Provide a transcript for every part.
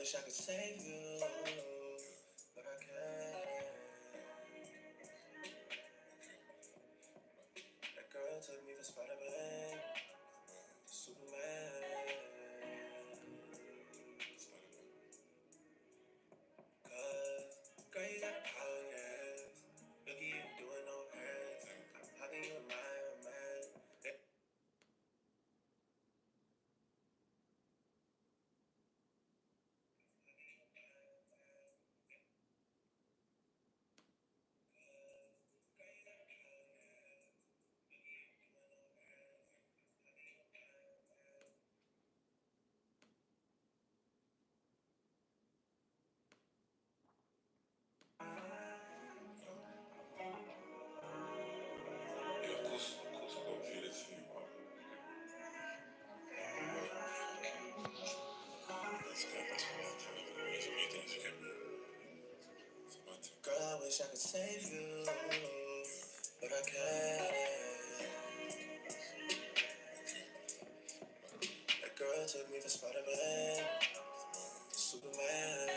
wish I could save you, but I can't. That girl took me for Spider-Man, Superman. Cause, girl, you got a power, yes. Look at you doing no hands. How can you admire a man? Yeah, of course, I don't feel it for you, but that's good. That's what I'm trying to do. There's many things you can do. It's about to. Girl, I wish I could save you, but I can't. That girl took me for Spider-Man, Superman.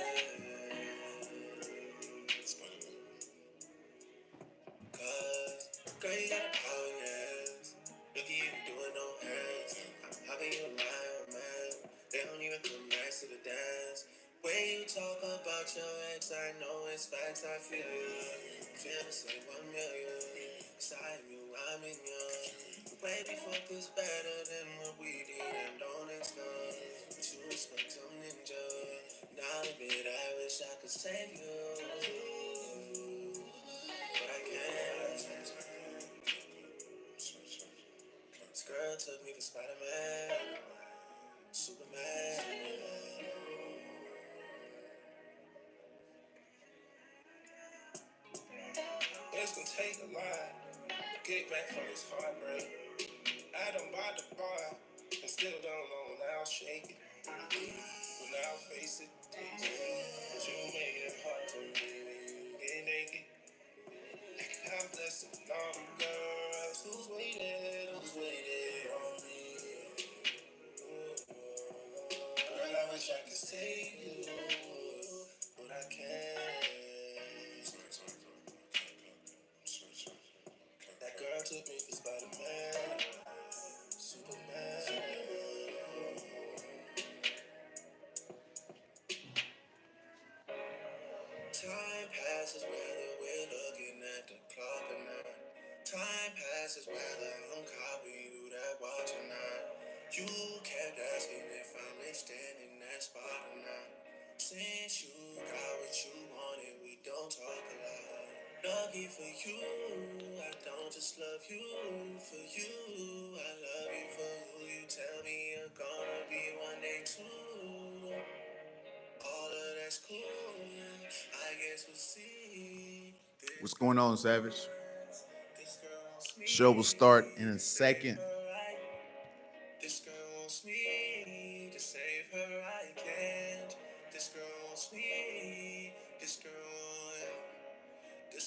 Cause, girl, you got a power, yes. Look at you doing no hands. How can you admire a man? They don't even come nice to the dance. When you talk about your ex, I know it's facts, I feel you. Feel the same 1,000,000. Beside you, I'm in yours. The way we fuck is better than what we did, and don't expect. But you expect some ninja. Now admit I wish I could save you, but I can't. This girl took me for Spider-Man, Superman. It's gonna take a lot to get back from this heartbreak. I done bought the bar and still don't know now shake it. But now face it, but you make it hard for me when you get naked. I'm blessed with all the girls who's waiting on me. Girl, I wish I could save you, but I can't. That girl took me for Spider-Man, Superman. Time passes whether we're looking at the clock or not. Time passes whether I'm copying you that watch or not. You kept asking if I'm extending that spot or not. Since you got what you wanted, we don't talk a lot. Lucky for you, I don't just love you for you. I love you for who you tell me you're gonna be one day too. All of that's cool. I guess we'll see. What's going on, Savage? Show will start in a second. This girl wants me to save her, I can't. This girl wants me. This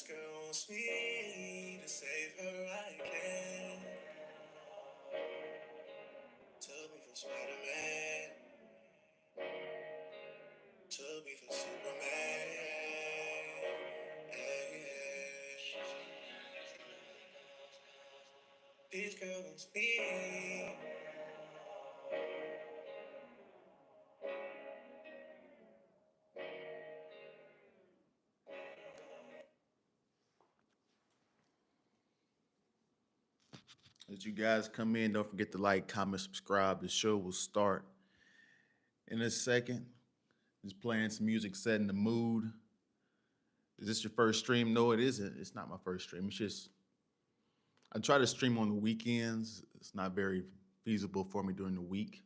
girl wants me to save her, I can't. Took me for Spider-Man. Took me for Superman. Yeah. This girl wants me. As you guys come in, don't forget to like, comment, subscribe. The show will start in a second. Just playing some music, setting the mood. Is this your first stream? No, it isn't. It's not my first stream. It's just I try to stream on the weekends. It's not very feasible for me during the week.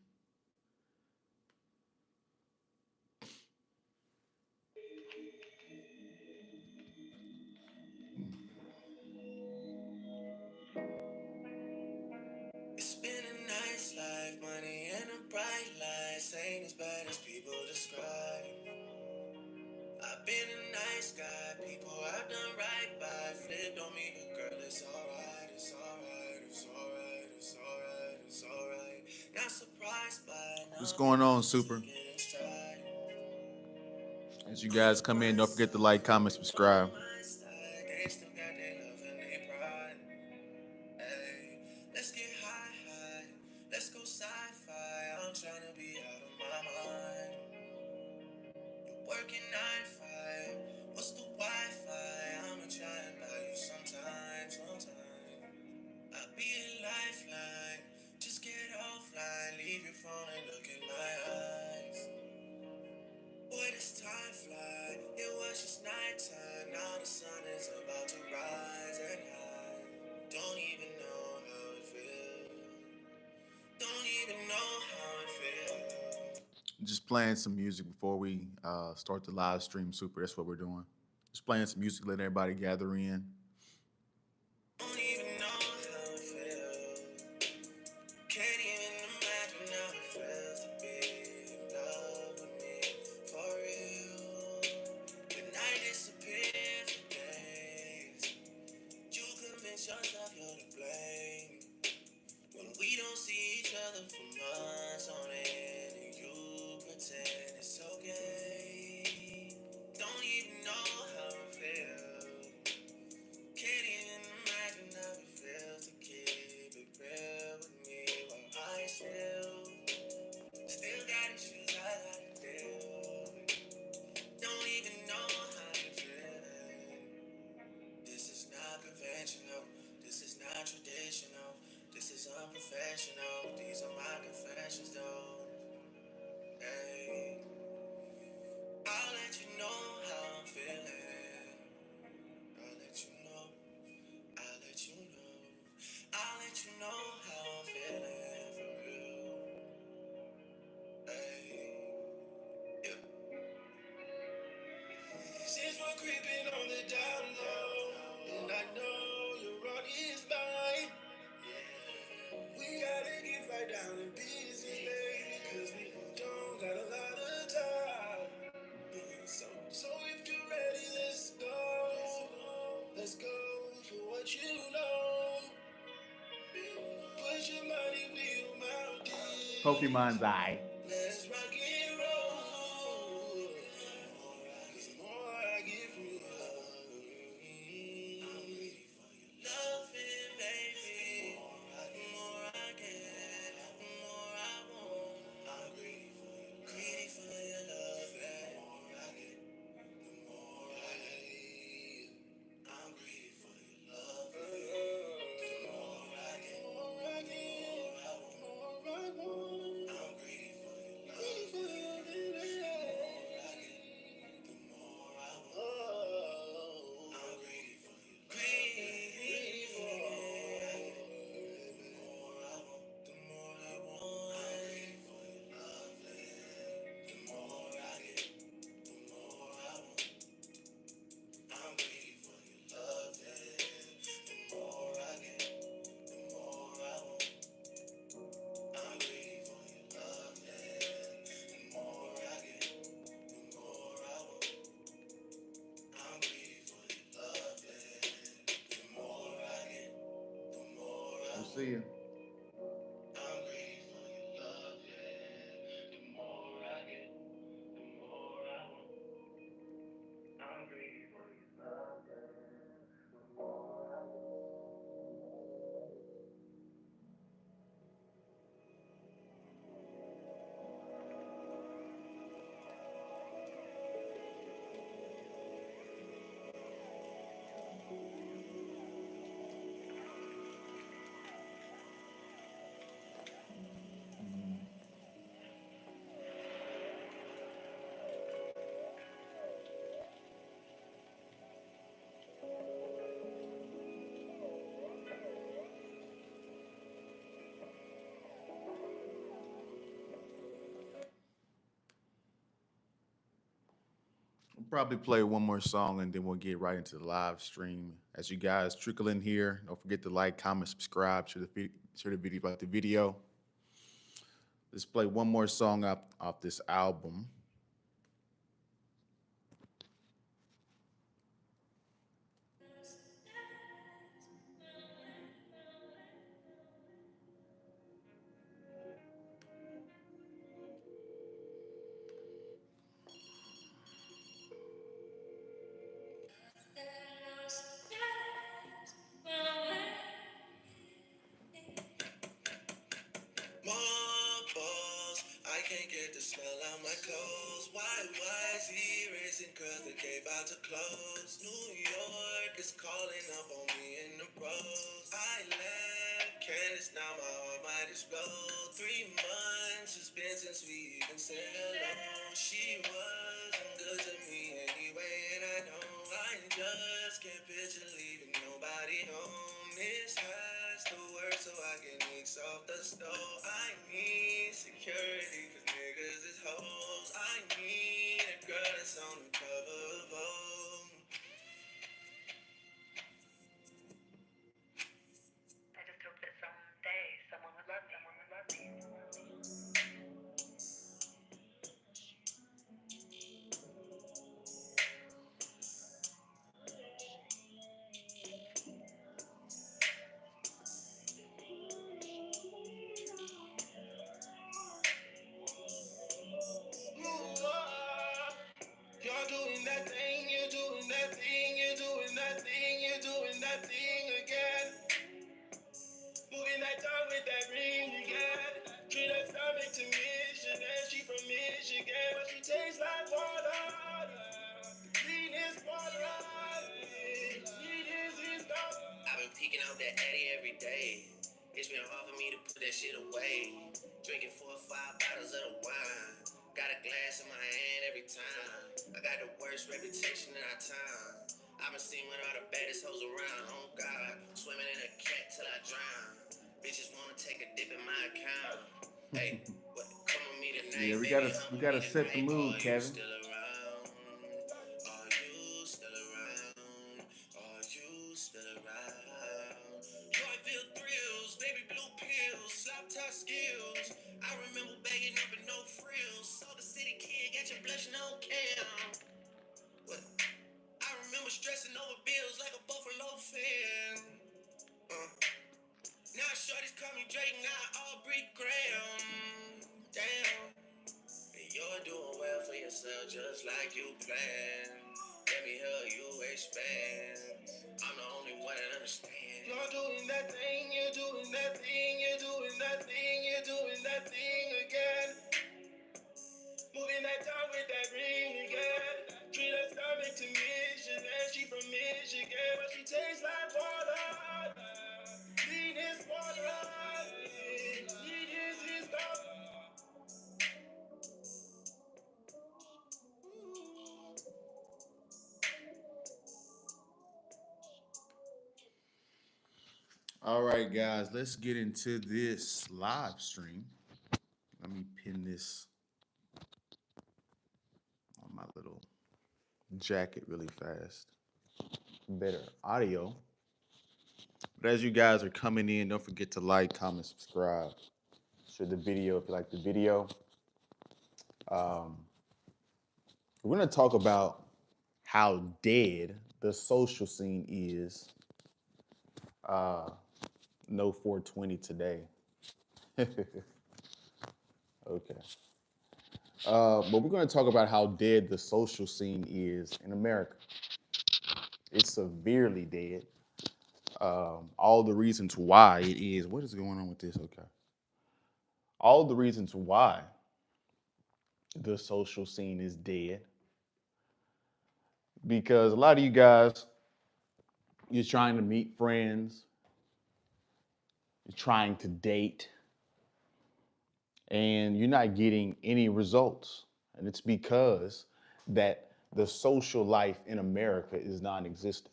It's been a nice life, money and a bright light. Ain't as bad as people describe. I've been a nice guy, people I've done right by. Flipped on me, but girl, it's alright, it's alright, it's alright, it's alright, it's alright. Not surprised by. What's going on, Super? As you guys come in, don't forget to like, comment, subscribe. They still got their love and their pride. Hey, let's get high, high. Let's go sci-fi. I'm trying to be out of my mind. You're working 9 to 5. What's the Wi-Fi? I'ma try and buy you sometime, sometime. I'll be a lifeline. Just get offline. Leave your phone and look in my eyes. Boy, this time fly. It was just nighttime. Now the sun is about to rise and high. Don't even know how it feels. Don't even know how it feels. Just playing some music before we start the live stream. Super. That's what we're doing. Just playing some music, letting everybody gather in. Don't even know how it feels. Can't even imagine how it feels to be in love with me for real. The night disappears for days. You convince yourself you're to blame. When we don't see each other for months on end, and you pretend it's okay. Don't even know how it feels. Can't even imagine how it feels to keep it real with me while I still got issues I gotta deal with. Don't even know how you feel. This is not conventional. This is not traditional. This is unprofessional. These are my confessions, though. Hey, I'll let you know how I'm feeling. I'll let you know. I'll let you know. I'll let you know how I'm feeling for real. Hey, yeah. Since we're creeping on the down low, and I know you're on his mind. We gotta get right down to business, baby, cause we don't got a lot of time. So if you're ready, let's go. Let's go for what you know. Put your money where your mouth Pokemon's is. Eye. Let's rock and roll. Cause the more I get from you, I'm ready for your loving, baby. The more I get, the more I want. I'm greedy for your love, baby. The more I get, the more I need. I'm greedy for your love, baby. The more I get, the more I want. The more I want. I'm greedy for your love, baby. The more I get. The more I want, I'm greedy for you. Greedy for you. The more I want, the more I want. I'm greedy for your love. The more I get, the more I want. I'm greedy for your love. The more I get, the more I want. I'm greedy for your love. The more I get, the more I want. I'm greedy for your love. The more I get, the more I We'll want. see you. I'm greedy for your love. The more I get, the more I want. I'm greedy for your love. The more I want. We'll probably play one more song and then we'll get right into the live stream. As you guys trickle in here, don't forget to like, comment, subscribe, share the video, like the video. Let's play one more song off this album. smell of my clothes. Why is he racing? Cause the gate about to close. New York is calling up on me in the bros. I left Candace, now my heart might explode. 3 months it's been since we even said hello. She wasn't good to me anyway, and I know I just can't picture leaving nobody home. This has to work so I can mix off the stove. I need security cause niggas is hoes. I need a girl that's on the cover of Vogue. I just hope that someday someone would love me. Someone would love me. You're doing that thing, you're doing that thing, you're doing that thing, you're doing that thing again. Moving that tongue with that ring again. Treat her stomach to Michigan, she from Michigan, but she tastes like water. The cleanest water. Sweetest is the. I've been peeking out that Addy every day. It's been hard for me to put that shit away. Drinking 4 or 5 bottles of the wine. Got a glass in my hand every time. I got the worst reputation in our time. I've been seen with all the baddest hoes around. Oh God, swimming in a cat till I drown. Bitches wanna take a dip in my account. Hey, what? Come with me tonight. Yeah, we Baby, gotta come we with me gotta set the tonight. mood, Are you Kevin. still around? Are you still around? Are you still around? Joyful thrills, baby blue pills, slap top skills. I remember begging up and no frills. So the city kid got your blushing on cam. What? I remember stressing over bills like a Buffalo fan. Now shorties call me Drake, not Aubrey Graham. Damn. And you're doing well for yourself just like you planned. Let me help you expand. I'm the only one that understands. You're doing that thing, you're doing that thing, you're doing that thing, you're doing that thing again. Moving that tongue with that ring again. Treat her stomach to Michigan, she from Michigan, but she tastes like water. Cleanest water. Sweetest is the. All right, guys, let's get into this live stream. Let me pin this on my little jacket really fast. Better audio. But as you guys are coming in, don't forget to like, comment, subscribe. Share the video if you like the video. Um, we're going to talk about how dead the social scene is. No 420 today. Okay. But we're going to talk about how dead the social scene is in America. It's severely dead. All the reasons why it is. What is going on with this? Okay. All the reasons why the social scene is dead. Because a lot of you guys, you're trying to meet friends, you're trying to date, and you're not getting any results. And it's because that the social life in America is non-existent.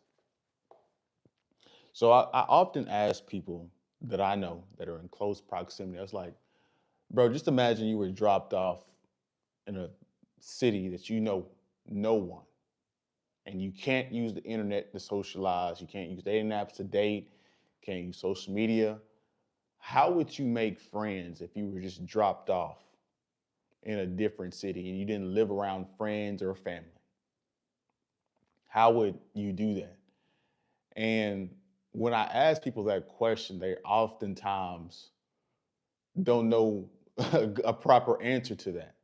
So I often ask people that I know that are in close proximity, I was like, bro, just imagine you were dropped off in a city that you know no one, and you can't use the internet to socialize, you can't use dating apps to date, can't use social media. How would you make friends if you were just dropped off in a different city and you didn't live around friends or family? How would you do that? And when I ask people that question, they oftentimes don't know a proper answer to that.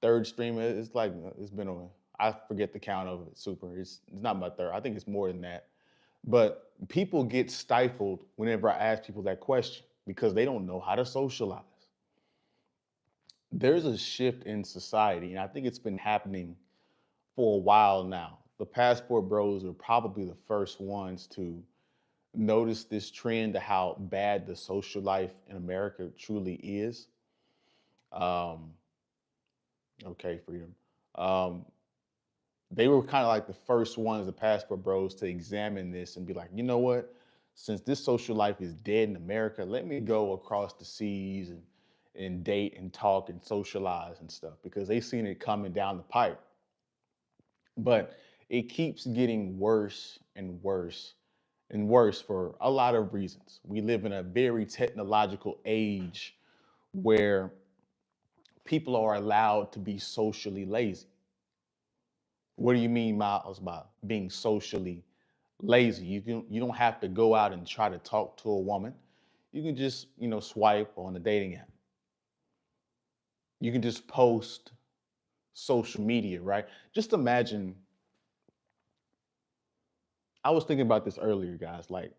Third stream is like, it's been a, I forget the count of it. Super. It's not my third. I think it's more than that. But people get stifled whenever I ask people that question because they don't know how to socialize. there's a shift in society, and I think it's been happening for a while now. The passport bros are probably the first ones to notice this trend to how bad the social life in America truly is. Um, okay, freedom. Um, they were kind of like the first ones, the passport bros, to examine this and be like, you know what? Since this social life is dead in America, let me go across the seas and date and talk and socialize and stuff because they seen it coming down the pipe. But it keeps getting worse and worse and worse for a lot of reasons. We live in a very technological age where people are allowed to be socially lazy. What do you mean, Miles, by being socially lazy? You don't have to go out and try to talk to a woman. You can just, swipe on the dating app. You can just post social media, right? Just imagine, I was thinking about this earlier, guys. Like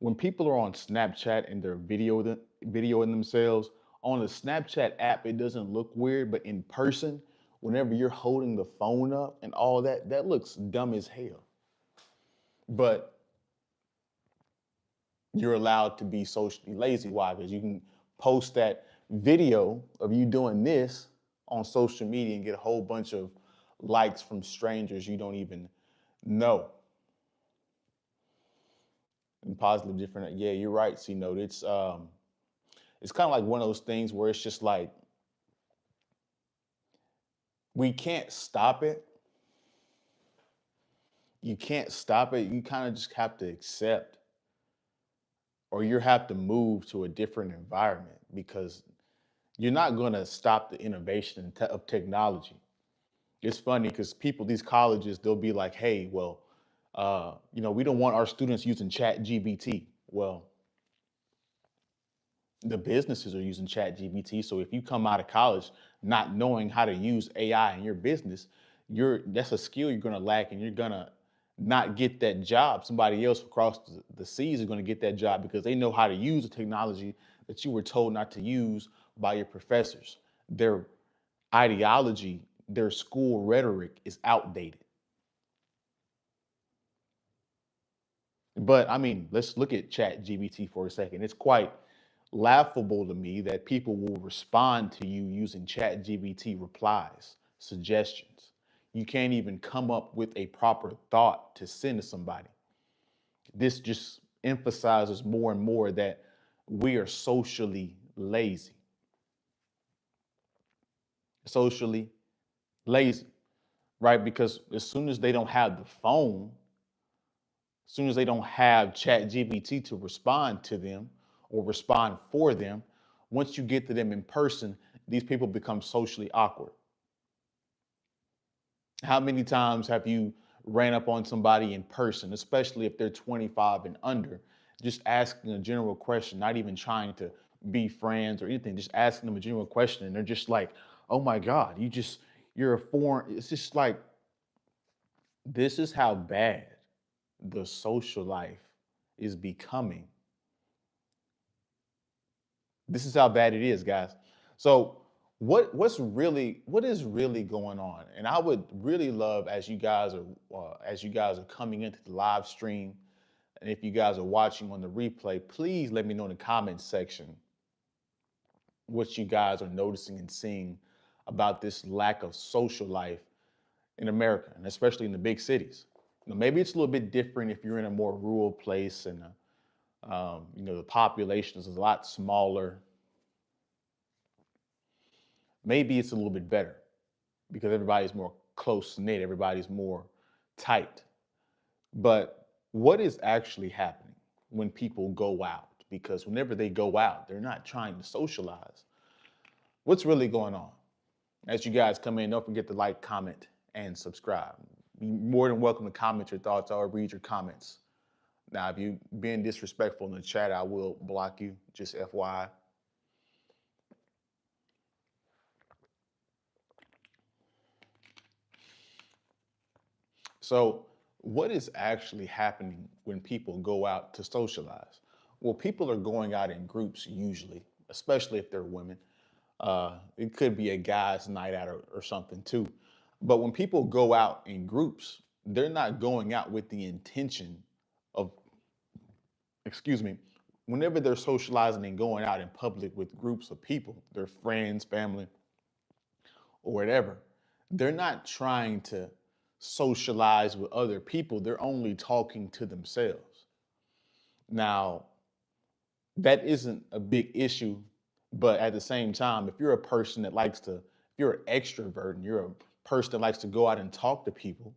when people are on Snapchat and they're videoing themselves on the Snapchat app, it doesn't look weird, but in person, whenever you're holding the phone up and all that, that looks dumb as hell. But you're allowed to be socially lazy. Why? Because you can post that video of you doing this on social media and get a whole bunch of likes from strangers you don't even know. And positive, different. Yeah, you're right. C note. It's kind of like one of those things where it's just like we can't stop it. You can't stop it. You kind of just have to accept, or you have to move to a different environment because you're not going to stop the innovation of technology. It's funny because people, these colleges, they'll be like, hey, well, we don't want our students using chat GBT. Well, the businesses are using chat GBT. So if you come out of college not knowing how to use AI in your business, that's a skill you're gonna lack and you're gonna not get that job. Somebody else across the seas is gonna get that job because they know how to use the technology that you were told not to use by your professors. Their ideology, their school rhetoric is outdated. But I mean, let's look at Chat GBT for a second. It's quite laughable to me that people will respond to you using Chat GBT replies, suggestions. You can't even come up with a proper thought to send to somebody. This just emphasizes more and more that we are socially lazy. Socially lazy, right? Because as soon as they don't have the phone, as soon as they don't have Chat GBT to respond to them or respond for them, once you get to them in person, these people become socially awkward. How many times have you ran up on somebody in person, especially if they're 25 and under, just asking a general question, not even trying to be friends or anything, just asking them a general question, and they're just like, "Oh my God, you're a foreign." It's just like this is how bad the social life is becoming. This is how bad it is, guys. So what is really going on? And I would really love as you guys are coming into the live stream, and if you guys are watching on the replay, please let me know in the comments section what you guys are noticing and seeing about this lack of social life in America, and especially in the big cities. Maybe it's a little bit different if you're in a more rural place and the population is a lot smaller. Maybe it's a little bit better because everybody's more close knit, everybody's more tight. But what is actually happening when people go out? Because whenever they go out, they're not trying to socialize. What's really going on? As you guys come in, don't forget to like, comment, and subscribe. You're more than welcome to comment your thoughts. I'll read your comments. Now, if you're being disrespectful in the chat, I will block you, just FYI. So, what is actually happening when people go out to socialize? Well, people are going out in groups usually, especially if they're women. It could be a guy's night out or something too. But when people go out in groups, they're not going out with the intention of, excuse me, whenever they're socializing and going out in public with groups of people, their friends, family, or whatever, they're not trying to socialize with other people. They're only talking to themselves. Now, that isn't a big issue, but at the same time, if you're a person that likes to, if you're an extrovert and you're a person that likes to go out and talk to people,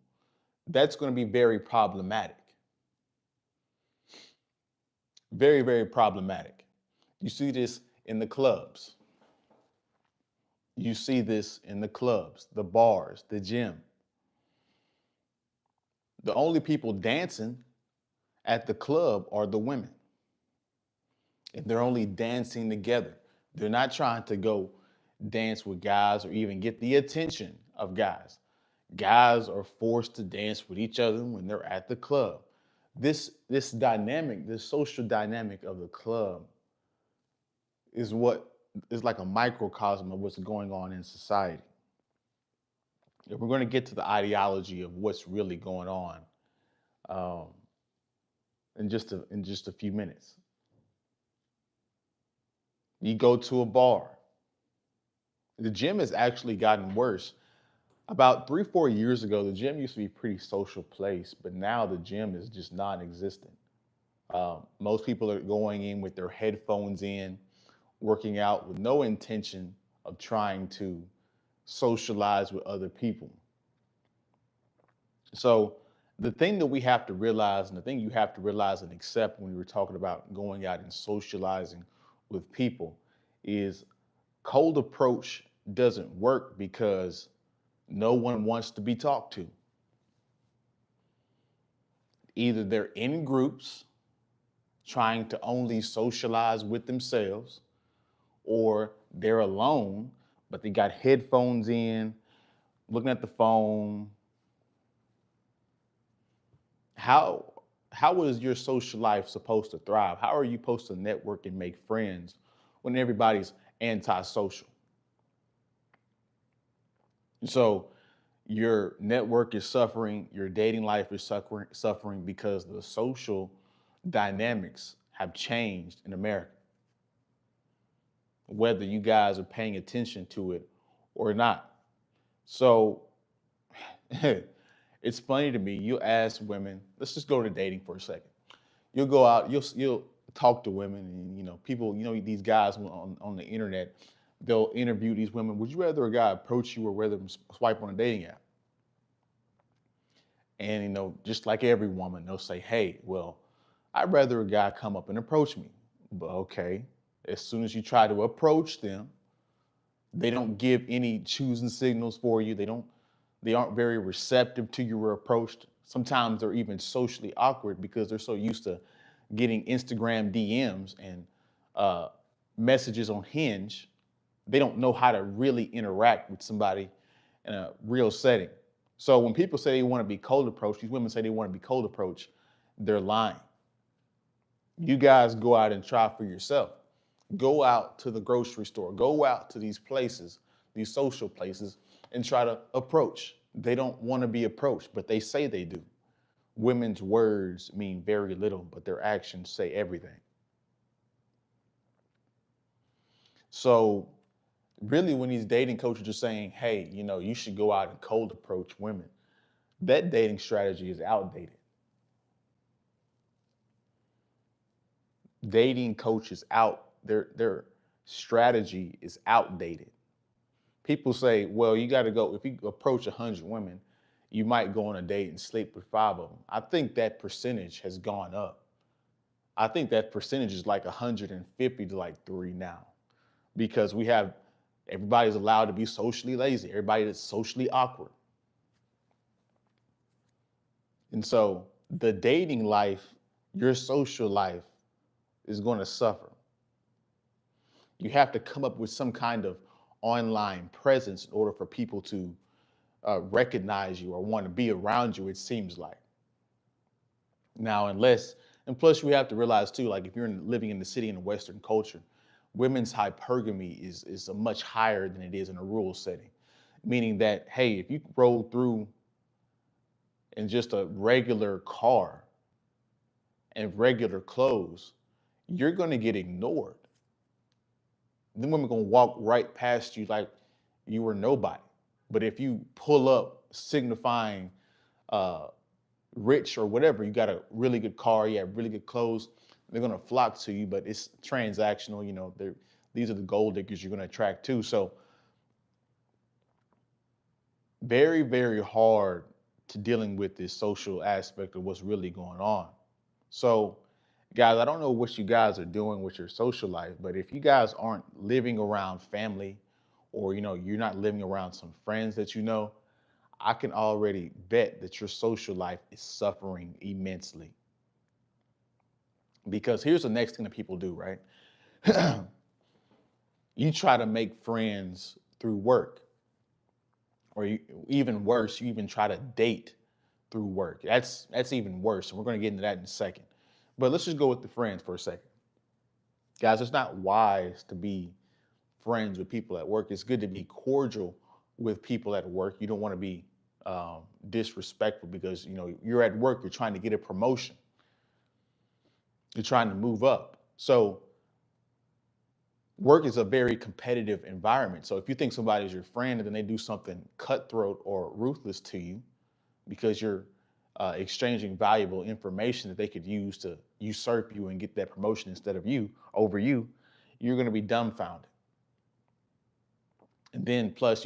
that's going to be very problematic. Very, very problematic. You see this in the clubs. You see this in the clubs, the bars, the gym. The only people dancing at the club are the women. And they're only dancing together. They're not trying to go dance with guys or even get the attention of guys. Guys are forced to dance with each other when they're at the club. This dynamic, this social dynamic of the club is what is like a microcosm of what's going on in society. If we're going to get to the ideology of what's really going on um, in just a few minutes, you go to a bar. The gym has actually gotten worse. About 3, 4 years ago, the gym used to be a pretty social place, but now the gym is just non-existent. Most people are going in with their headphones in, working out with no intention of trying to socialize with other people. So the thing that we have to realize, and the thing you have to realize and accept when we were talking about going out and socializing with people, is cold approach doesn't work because no one wants to be talked to. Either they're in groups trying to only socialize with themselves, or they're alone, but they got headphones in, looking at the phone. How how is your social life supposed to thrive? How are you supposed to network and make friends when everybody's antisocial? So your network is suffering, your dating life is suffering because the social dynamics have changed in America, whether you guys are paying attention to it or not. So it's funny to me. You ask women, let's just go to dating for a second. You'll go out, you'll talk to women, and people, these guys on the internet, they'll interview these women. Would you rather a guy approach you or rather swipe on a dating app? And just like every woman, they'll say, "Hey, well, I'd rather a guy come up and approach me." But okay, as soon as you try to approach them, they don't give any choosing signals for you. They aren't very receptive to your approach. Sometimes they're even socially awkward because they're so used to getting Instagram DMs and uh, messages on Hinge. They don't know how to really interact with somebody in a real setting. So when people say they want to be cold approached, these women say they want to be cold approached, they're lying. You guys go out and try for yourself. Go out to the grocery store, go out to these places, these social places, and try to approach. They don't want to be approached, but they say they do. Women's words mean very little, but their actions say everything. So, really, when these dating coaches are saying, hey, you should go out and cold approach women, that dating strategy is outdated. Dating coaches their strategy is outdated. People say, well, you got to go, if you approach 100 women, you might go on a date and sleep with 5 of them. I think that percentage has gone up. I think that percentage is like 150 to like 3 now because everybody's allowed to be socially lazy. Everybody is socially awkward. And so the dating life, your social life is going to suffer. You have to come up with some kind of online presence in order for people to recognize you or want to be around you, it seems like. Now, and plus, we have to realize too, like if you're living in the city in a Western culture, women's hypergamy is a much higher than it is in a rural setting. Meaning that, hey, if you roll through in just a regular car and regular clothes, you're gonna get ignored. Then women gonna walk right past you like you were nobody. But if you pull up signifying uh, rich or whatever, you got a really good car, you have really good clothes, they're gonna flock to you. But it's transactional, these are the gold diggers you're gonna attract too. So very, very hard to dealing with this social aspect of what's really going on. So, guys, I don't know what you guys are doing with your social life, but if you guys aren't living around family or you're not living around some friends that I can already bet that your social life is suffering immensely. Because here's the next thing that people do, right? You try to make friends through work, or even worse, you even try to date through work. That's even worse. And we're going to get into that in a second. But let's just go with the friends for a second. Guys, it's not wise to be friends with people at work. It's good to be cordial with people at work. You don't want to be disrespectful because you're at work. You're trying to get a promotion. You're trying to move up. So work is a very competitive environment. So if you think somebody's your friend and then they do something cutthroat or ruthless to you because you're exchanging valuable information that they could use to usurp you and get that promotion instead of you over you, you're going to be dumbfounded. And then plus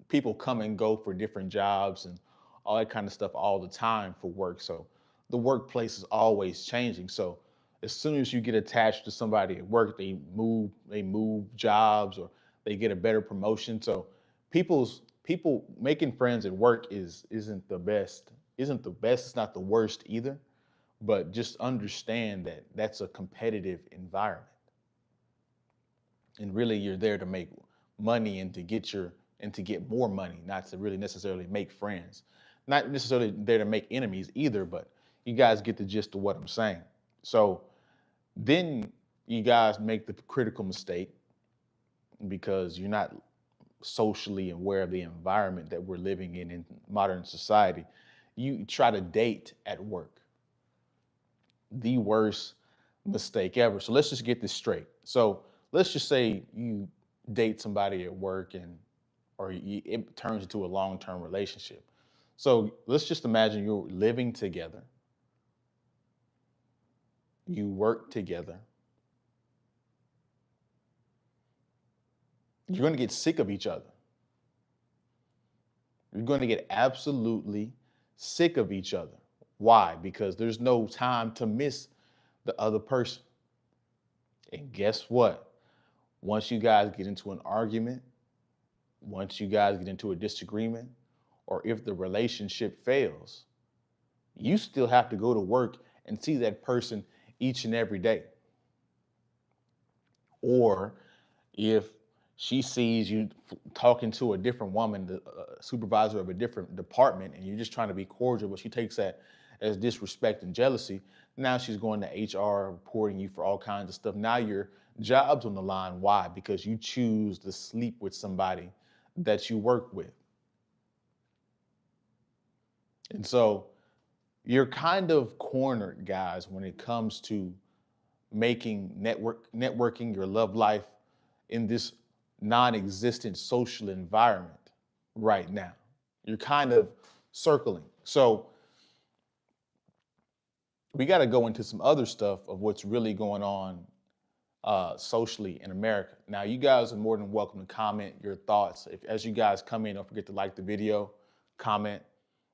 people come and go for different jobs and all that kind of stuff all the time for work. So the workplace is always changing. So as soon as you get attached to somebody at work, they move jobs or they get a better promotion. So people making friends at work isn't the best. Isn't the best. It's not the worst either. But just understand that that's a competitive environment. And really you're there to make money and to get more money, not to really necessarily make friends. Not necessarily there to make enemies either, but you guys get the gist of what I'm saying. So then you guys make the critical mistake because you're not socially aware of the environment that we're living in modern society. You try to date at work. The worst mistake ever. So let's just get this straight. So let's just say you date somebody at work it turns into a long-term relationship. So let's just imagine you're living together, you work together, you're going to get sick of each other. You're going to get absolutely sick of each other. Why? Because there's no time to miss the other person. And guess what? Once you guys get into an argument, once you guys get into a disagreement, or if the relationship fails, you still have to go to work and see that person each and every day. Or if she sees you talking to a different woman, the supervisor of a different department, and you're just trying to be cordial, but she takes that as disrespect and jealousy, now she's going to HR, reporting you for all kinds of stuff. Now your job's on the line. Why? Because you choose to sleep with somebody that you work with. And so you're kind of cornered, guys, when it comes to making networking your love life in this non-existent social environment right now. You're kind of circling. So we got to go into some other stuff of what's really going on socially in America. Now, you guys are more than welcome to comment your thoughts. As you guys come in, don't forget to like the video, comment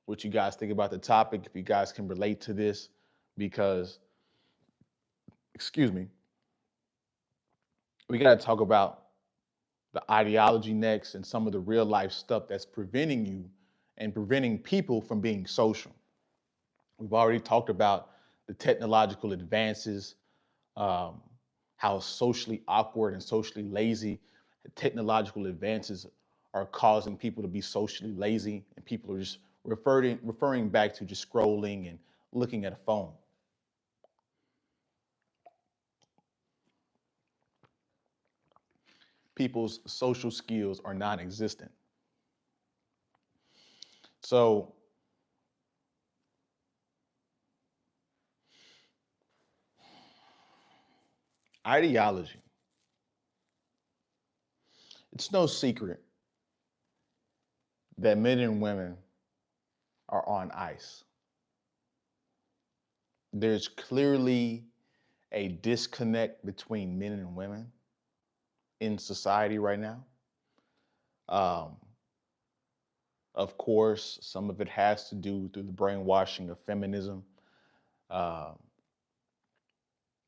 what you guys think about the topic, if you guys can relate to this, because, excuse me, we got to talk about the ideology next and some of the real life stuff that's preventing you and preventing people from being social. We've already talked about the technological advances, um, how socially awkward and socially lazy technological advances are causing people to be socially lazy, and people are just referring back to just scrolling and looking at a phone. people's social skills are non-existent. So ideology. It's no secret that men and women are on ice. There's clearly a disconnect between men and women in society right now. Um, of course, some of it has to do through the brainwashing of feminism. Uh,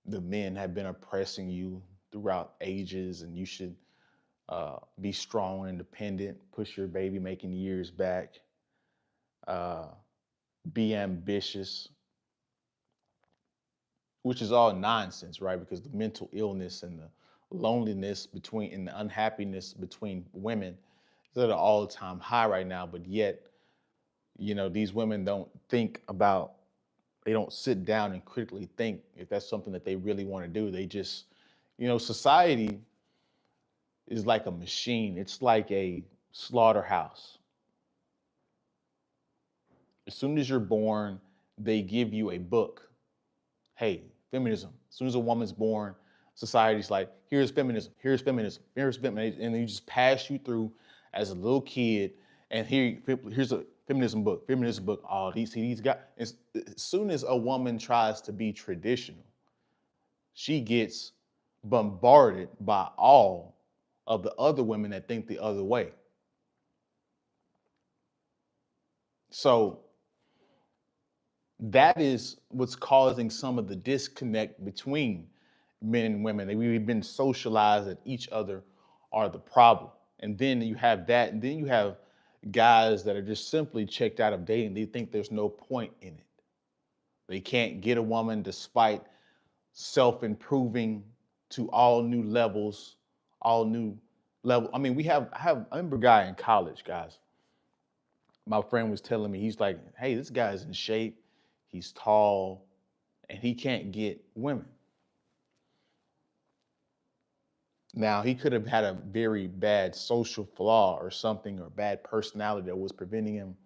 the men have been oppressing you throughout ages, and you should be strong and independent, push your baby making years back, uh, be ambitious, which is all nonsense, right? Because the mental illness and the loneliness between and the unhappiness between women is at an all-time high right now. But yet, these women don't think about, they don't sit down and critically think if that's something that they really want to do. They just, society is like a machine. It's like a slaughterhouse. As soon as you're born, they give you a book. Hey, feminism. As soon as a woman's born, society's like, here's feminism, here's feminism, here's feminism. And they just pass you through as a little kid. And here's a feminism book, feminism book. Oh, these guys. As soon as a woman tries to be traditional, she gets bombarded by all of the other women that think the other way. So that is what's causing some of the disconnect between men and women. We've been socialized that each other are the problem. And then you have that, and then you have guys that are just simply checked out of dating. They think there's no point in it. They can't get a woman despite self-improving to all new levels, all new level. I mean, I remember a guy in college, guys. My friend was telling me, he's like, hey, this guy's in shape, he's tall, and he can't get women. Now, he could have had a very bad social flaw or something, or bad personality that was preventing him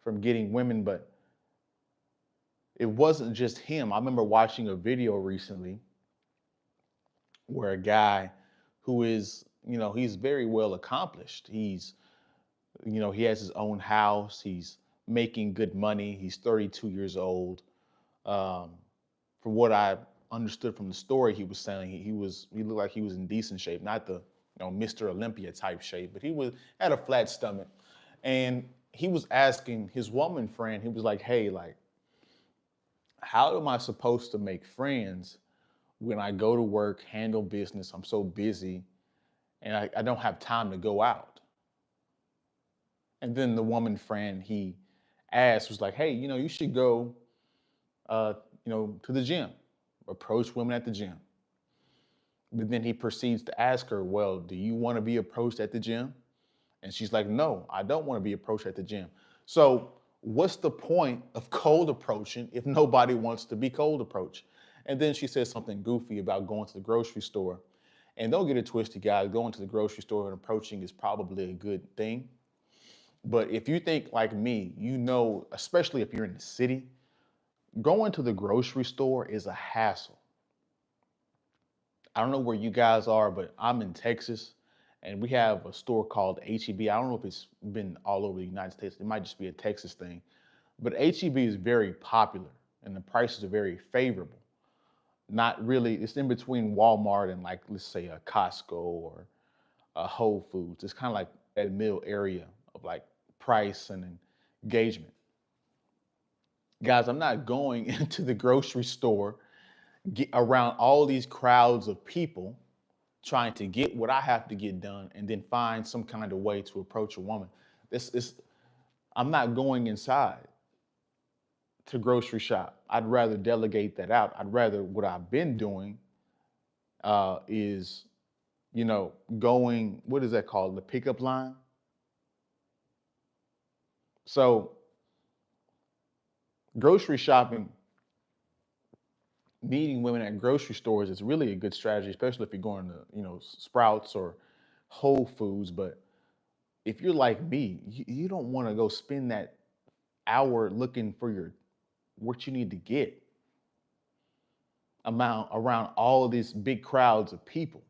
from getting women, but it wasn't just him. I remember watching a video recently where a guy who is, he's very well accomplished. He has his own house, he's making good money, he's 32 years old. Um, from what I understood from the story, he was saying he looked like he was in decent shape, not the Mr. Olympia type shape, but he was had a flat stomach, and he was asking his woman friend. He was like, "Hey, like, how am I supposed to make friends when I go to work, handle business? I'm so busy, and I don't have time to go out." And then the woman friend he asked was like, "Hey, you should go, uh, to the gym, approach women at the gym." But then he proceeds to ask her, well, do you want to be approached at the gym? And she's like, no, I don't want to be approached at the gym. So what's the point of cold approaching if nobody wants to be cold approached? And then she says something goofy about going to the grocery store. And don't get it twisted, guys. Going to the grocery store and approaching is probably a good thing. But if you think like me, especially if you're in the city, going to the grocery store is a hassle. I don't know where you guys are, but I'm in Texas, and we have a store called HEB. I don't know if it's been all over the United States. It might just be a Texas thing. But HEB is very popular, and the prices are very favorable. Not really, it's in between Walmart and, like, let's say a Costco or a Whole Foods. It's kind of like that middle area of like price and engagement. Guys, I'm not going into the grocery store around all these crowds of people trying to get what I have to get done and then find some kind of way to approach a woman. This is I'm not going inside to grocery shop. I'd rather delegate that out. I'd rather what I've been doing is, going, what is that called? The pickup line. So grocery shopping, meeting women at grocery stores is really a good strategy, especially if you're going to, Sprouts or Whole Foods, but if you're like me, you don't want to go spend that hour looking for your what you need to get amount around all of these big crowds of people.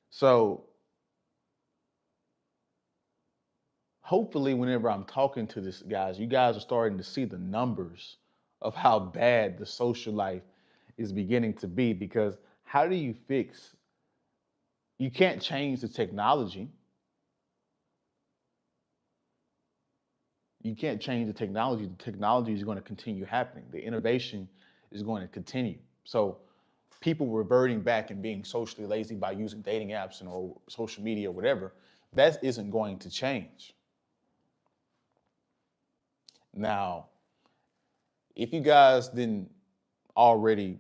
So hopefully whenever I'm talking to this guys, you guys are starting to see the numbers of how bad the social life is beginning to be, because how do you fix, you can't change the technology. You can't change the technology. The technology is going to continue happening. The innovation is going to continue. So people reverting back and being socially lazy by using dating apps and or social media or whatever, that isn't going to change. Now, if you guys didn't already,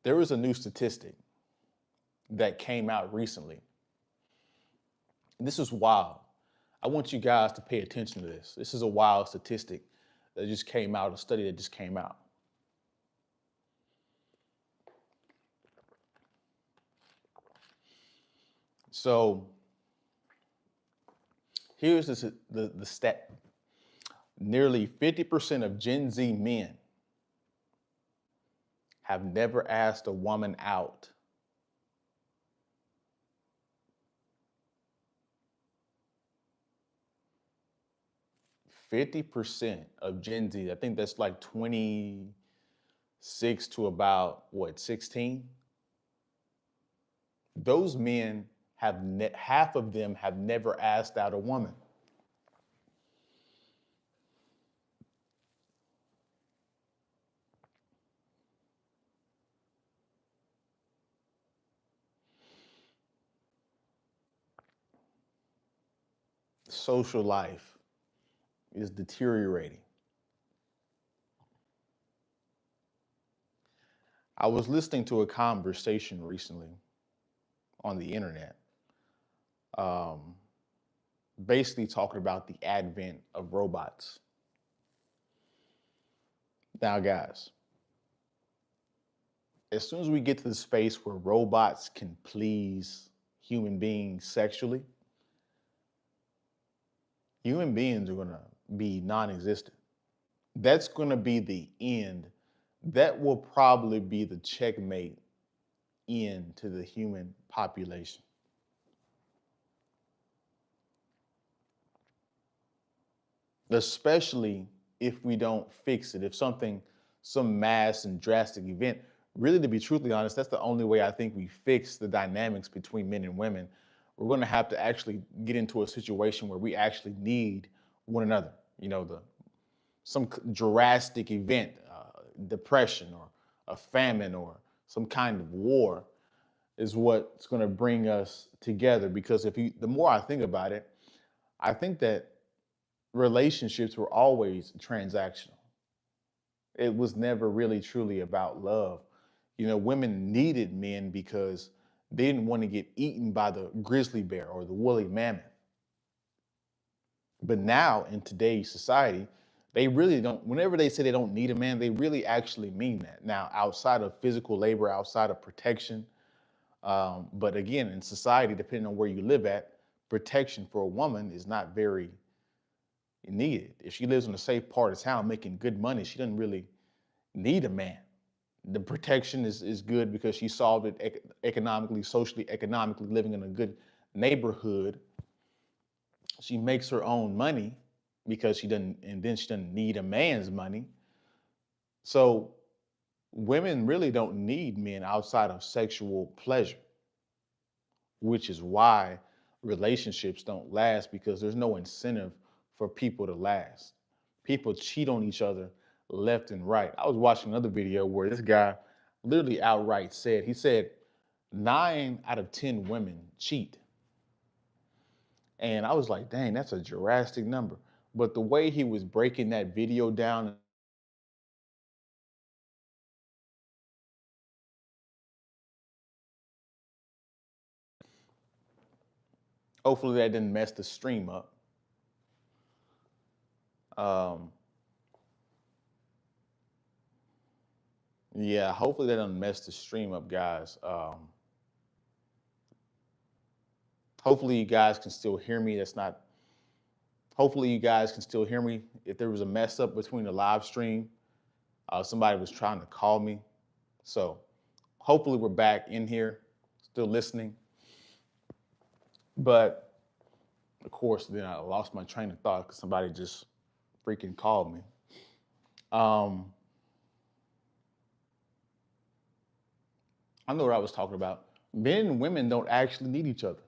there was a new statistic that came out recently. This is wild. I want you guys to pay attention to this. This is a wild statistic that just came out, a study that just came out. So here's the stat. Nearly 50% of Gen Z men have never asked a woman out. 50% of Gen Z, I think that's like 26 to about what, 16? Those men have half of them have never asked out a woman. Social life is deteriorating. I was listening to a conversation recently on the internet, um, basically talking about the advent of robots. Now, guys, as soon as we get to the space where robots can please human beings sexually, human beings are going to be non existent. That's going to be the end. That will probably be the checkmate end to the human population. Especially if we don't fix it, if some mass and drastic event, really to be truthfully honest, that's the only way I think we fix the dynamics between men and women. We're going to have to actually get into a situation where we actually need one another. You know, some drastic event, depression or a famine or some kind of war is what's going to bring us together. Because the more I think about it, I think that relationships were always transactional. It was never really truly about love. You know, women needed men because they didn't want to get eaten by the grizzly bear or the woolly mammoth. But now in today's society, they really don't, whenever they say they don't need a man, they really actually mean that. Now, outside of physical labor, outside of protection, but again, in society, depending on where you live at, protection for a woman is not very needed. If she lives in a safe part of town making good money, she doesn't really need a man. The protection is good because she solved it economically, socially, economically, living in a good neighborhood. She makes her own money because she doesn't, and then she doesn't need a man's money. So women really don't need men outside of sexual pleasure, which is why relationships don't last, because there's no incentive for people to last. People cheat on each other left and right. I was watching another video where this guy literally outright said, he said, 9 out of 10 women cheat. And I was like, dang, that's a drastic number. But the way he was breaking that video down, hopefully that didn't mess the stream up. Um, Yeah, hopefully that doesn't mess the stream up, guys. Hopefully you guys can still hear me. That's not. Hopefully you guys can still hear me. If there was a mess up between the live stream, somebody was trying to call me. So hopefully we're back in here, still listening. But of course, then I lost my train of thought because somebody just freaking called me. Um, I know what I was talking about. Men and women don't actually need each other.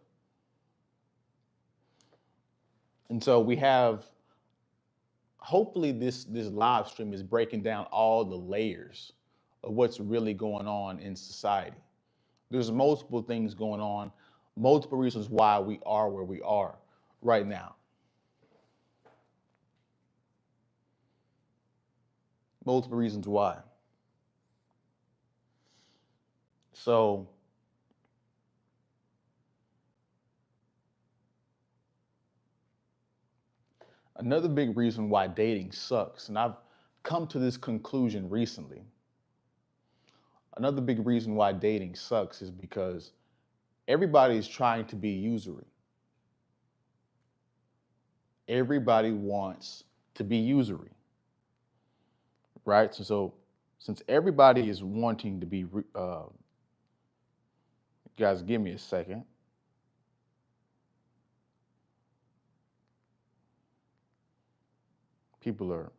And so we have, hopefully this live stream is breaking down all the layers of what's really going on in society. There's multiple things going on, multiple reasons why we are where we are right now. Multiple reasons why. So another big reason why dating sucks, and I've come to this conclusion recently. Another big reason why dating sucks is because everybody's trying to be usury. Everybody wants to be usury, right? So since everybody is wanting to be, guys, give me a second. People are,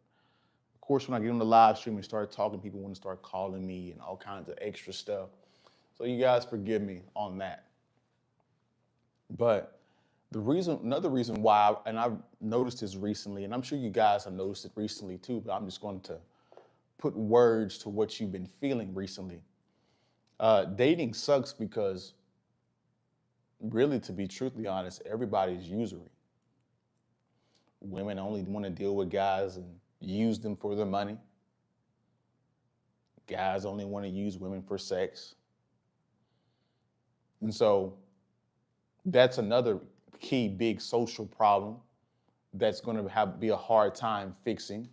of course, when I get on the live stream and start talking, people want to start calling me and all kinds of extra stuff. So you guys forgive me on that. But another reason why, and I've noticed this recently, and I'm sure you guys have noticed it recently too, but I'm just going to put words to what you've been feeling recently. Dating sucks because, really, to be truthfully honest, everybody's usury. Women only want to deal with guys and use them for their money. Guys only want to use women for sex. And so that's another key big social problem that's going to be a hard time fixing.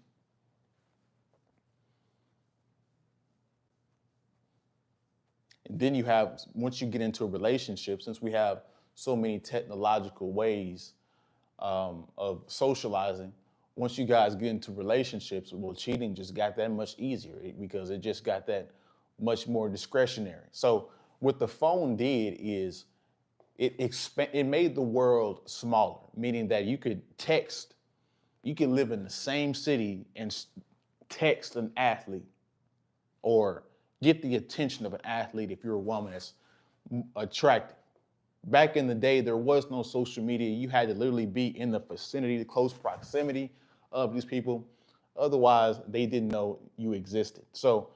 And then you have, once you get into a relationship, since we have so many technological ways of socializing, once you guys get into relationships, well, cheating just got that much easier because it just got that much more discretionary. So what the phone did is it made the world smaller, meaning that you could live in the same city and text an athlete or get the attention of an athlete if you're a woman that's attractive. Back in the day, there was no social media. You had to literally be in the vicinity, the close proximity of these people. Otherwise, they didn't know you existed. So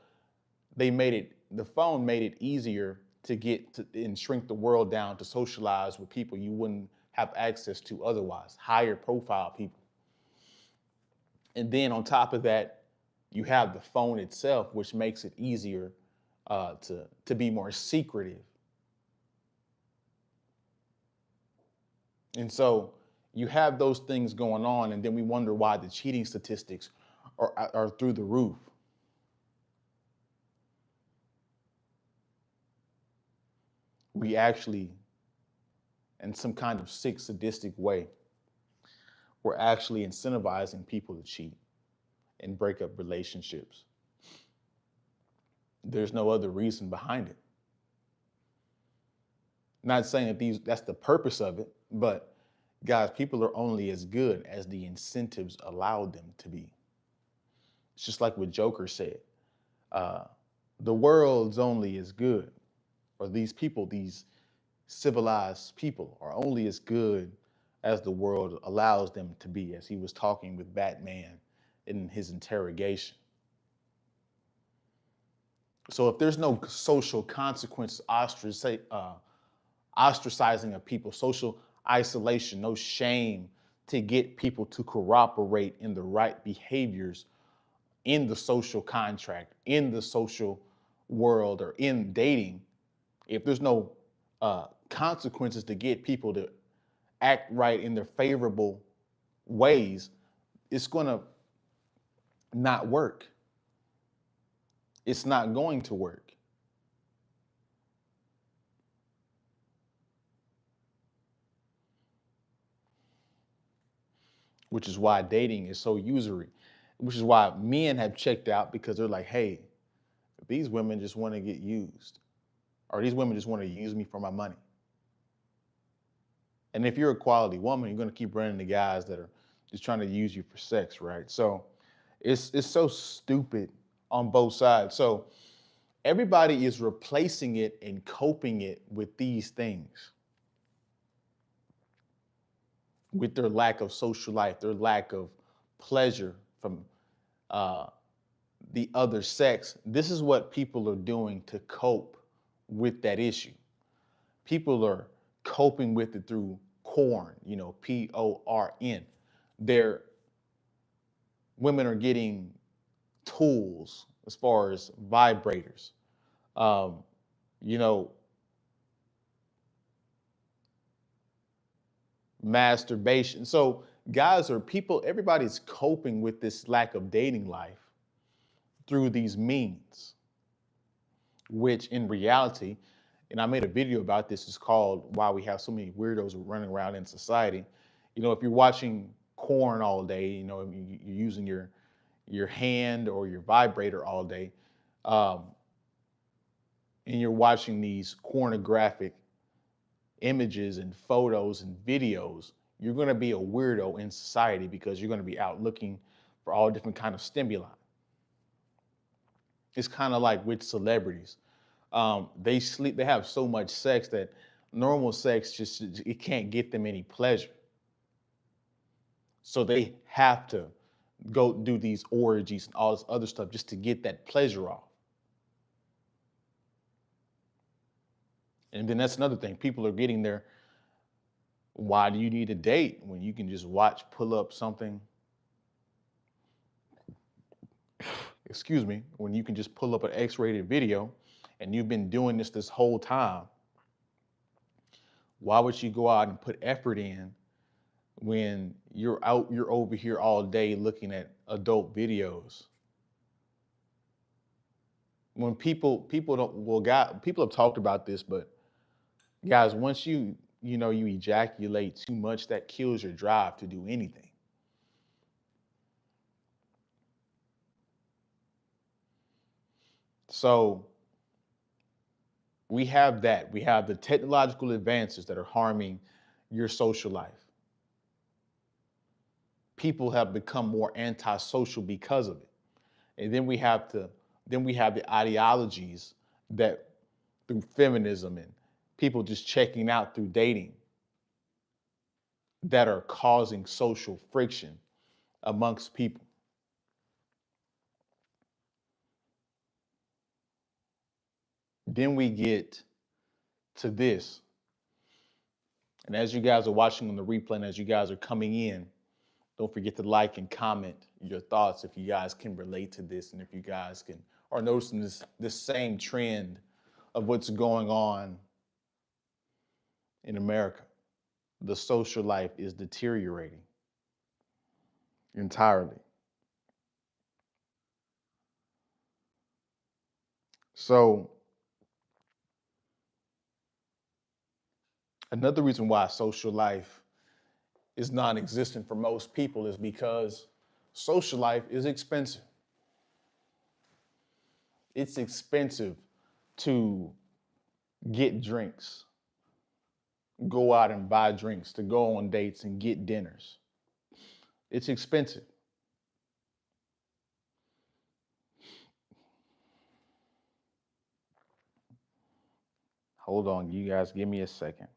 the phone made it easier to get to and shrink the world down to socialize with people you wouldn't have access to otherwise, higher profile people. And then on top of that, you have the phone itself, which makes it easier to be more secretive. And so you have those things going on, and then we wonder why the cheating statistics are through the roof. We actually, in some kind of sick, sadistic way, we're actually incentivizing people to cheat and break up relationships. There's no other reason behind it. Not saying that that's the purpose of it, but guys, people are only as good as the incentives allow them to be. It's just like what Joker said. Uh, the world's only as good, or these people, these civilized people, are only as good as the world allows them to be, as he was talking with Batman in his interrogation. So if there's no social consequences, ostracizing of people, social isolation, no shame to get people to cooperate in the right behaviors in the social contract, in the social world, or in dating, if there's no consequences to get people to act right in their favorable ways, it's going to not work. It's not going to work. Which is why dating is so usury, which is why men have checked out because they're like, hey, these women just want to get used, or these women just want to use me for my money. And if you're a quality woman, you're going to keep running to guys that are just trying to use you for sex, right? So it's so stupid on both sides. So everybody is replacing it and coping it with these things, with their lack of social life, their lack of pleasure from uh, the other sex. This is what people are doing to cope with that issue. People are coping with it through porn, PORN. They're Women are getting tools as far as vibrators, um, you know, masturbation. So everybody's coping with this lack of dating life through these means, which in reality, and I made a video about this, is called Why We Have So Many Weirdos Running Around in Society. If you're watching porn all day, you're using your hand or your vibrator all day, um, and you're watching these pornographic images and photos and videos, you're going to be a weirdo in society because you're going to be out looking for all different kind of stimuli. It's kind of like with celebrities. They have so much sex that normal sex it can't get them any pleasure. So they have to go do these orgies and all this other stuff just to get that pleasure off. And then that's another thing. People are getting there. Why do you need a date when you can just pull up something? Excuse me, when you can just pull up an X-rated video and you've been doing this whole time. Why would you go out and put effort in when you're over here all day looking at adult videos? When people don't, well, people have talked about this, but guys, once you ejaculate too much, that kills your drive to do anything. So we have that. We have the technological advances that are harming your social life. People have become more antisocial because of it. And then we have the ideologies that through feminism and people just checking out through dating that are causing social friction amongst people. Then we get to this. And as you guys are watching on the replay and as you guys are coming in, don't forget to like and comment your thoughts if you guys can relate to this and if you guys are noticing this same trend of what's going on in America. The social life is deteriorating entirely. So another reason why social life is non-existent for most people is because social life is expensive. It's expensive to get drinks, go out and buy drinks, to go on dates and get dinners. It's expensive. Hold on, you guys, give me a second.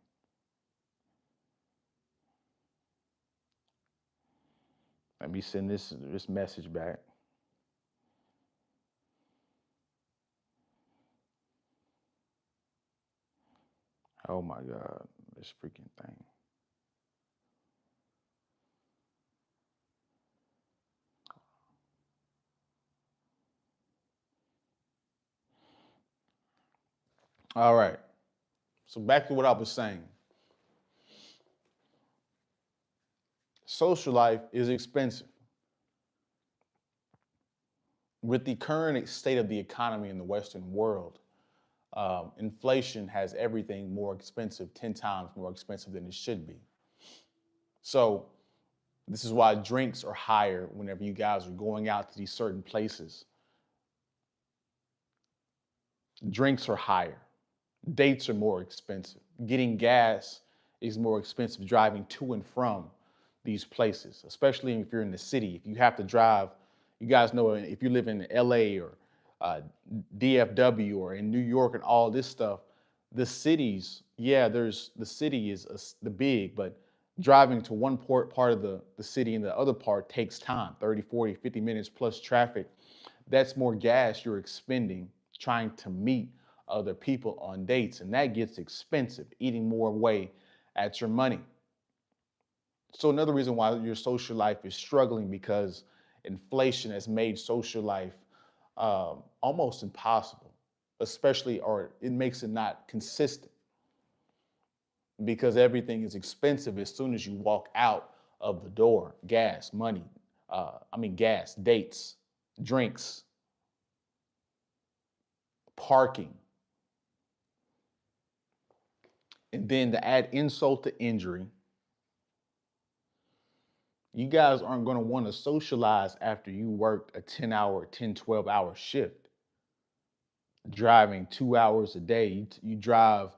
Let me send this message back. Oh my God, this freaking thing. All right. So back to what I was saying. Social life is expensive. With the current state of the economy in the Western world, inflation has everything more expensive, 10 times more expensive than it should be. So this is why drinks are higher whenever you guys are going out to these certain places. Drinks are higher. Dates are more expensive. Getting gas is more expensive driving to and from these places, especially if you're in the city. If you have to drive, you guys know if you live in LA or DFW or in New York and all this stuff, the cities, yeah, there's the city is the big, but driving to one part of the city and the other part takes time 30, 40, 50 minutes plus traffic. That's more gas you're expending trying to meet other people on dates, and that gets expensive, eating more away at your money. So another reason why your social life is struggling because inflation has made social life almost impossible, especially, or it makes it not consistent because everything is expensive as soon as you walk out of the door. Gas, money, gas, dates, drinks, parking. And then to add insult to injury, you guys aren't going to want to socialize after you worked a 10-hour, 10, 12-hour shift. Driving 2 hours a day, you drive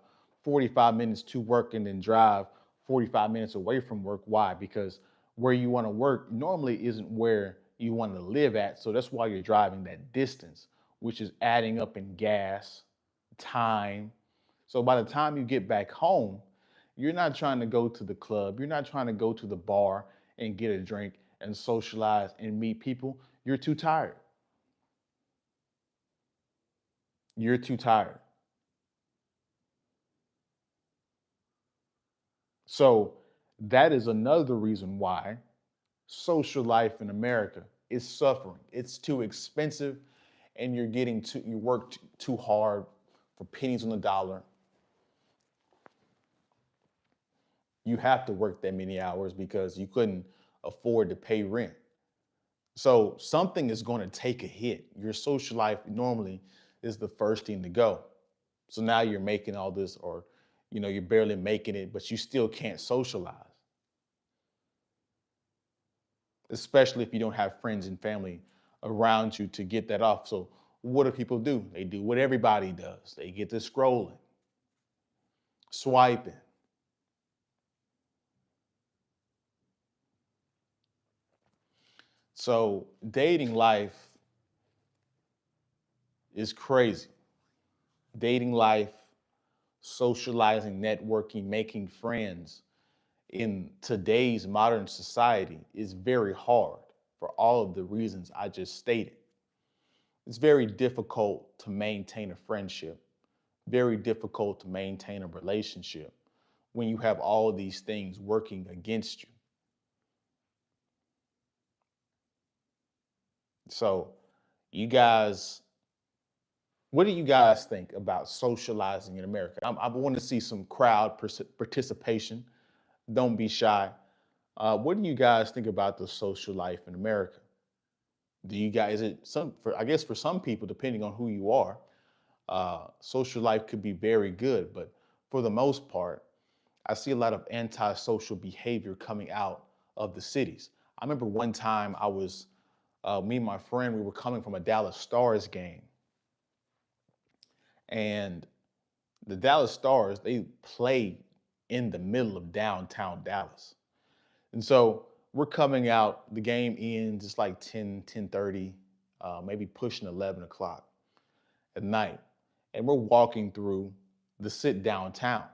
45 minutes to work and then drive 45 minutes away from work. Why? Because where you want to work normally isn't where you want to live at. So that's why you're driving that distance, which is adding up in gas, time. So by the time you get back home, you're not trying to go to the club. You're not trying to go to the bar and get a drink and socialize and meet people. You're too tired. You're too tired. So that is another reason why social life in America is suffering. It's too expensive and you work too hard for pennies on the dollar. You have to work that many hours because you couldn't afford to pay rent. So something is going to take a hit. Your social life normally is the first thing to go. So now you're making all this, or you're barely making it, but you still can't socialize, especially if you don't have friends and family around you to get that off. So what do people do? They do what everybody does. They get to scrolling, swiping. So dating life is crazy. Dating life, socializing, networking, making friends in today's modern society is very hard for all of the reasons I just stated. It's very difficult to maintain a friendship, very difficult to maintain a relationship when you have all of these things working against you. So, you guys, what do you guys think about socializing in America? I want to see some crowd participation. Don't be shy. What do you guys think about the social life in America? Do you guys, is it some, for, I guess for some people, depending on who you are, social life could be very good. But for the most part, I see a lot of antisocial behavior coming out of the cities. I remember one time me and my friend, we were coming from a Dallas Stars game. And the Dallas Stars, they play in the middle of downtown Dallas. And so we're coming out, the game ends, it's like 10, 10:30, maybe pushing 11 o'clock at night. And we're walking through the sit downtown.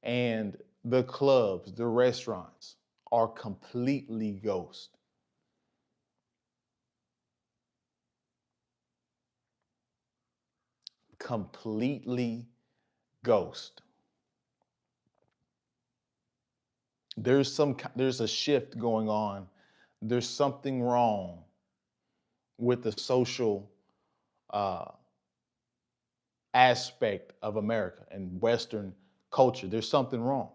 And the clubs, the restaurants are completely ghost. Completely ghost. There's a shift going on. There's something wrong with the social uh, aspect of America and Western culture. There's something wrong.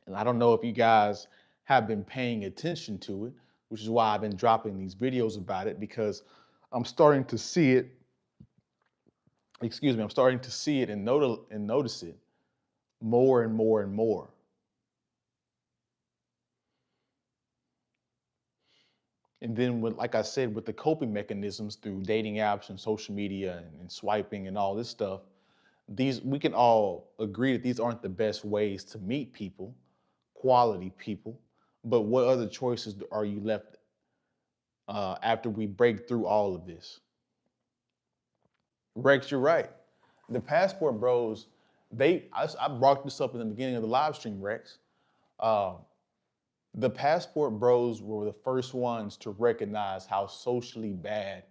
And I don't know if you guys have been paying attention to it, which is why I've been dropping these videos about it, because I'm starting to see it. Excuse me, I'm starting to see it and notice it more and more and more. And then, with, like I said, with the coping mechanisms through dating apps and social media and swiping and all this stuff, these we can all agree that these aren't the best ways to meet people, quality people. But what other choices are you left after we break through all of this? Rex, you're right. The passport bros, I brought this up in the beginning of the live stream, Rex. Uh, the passport bros were the first ones to recognize how socially bad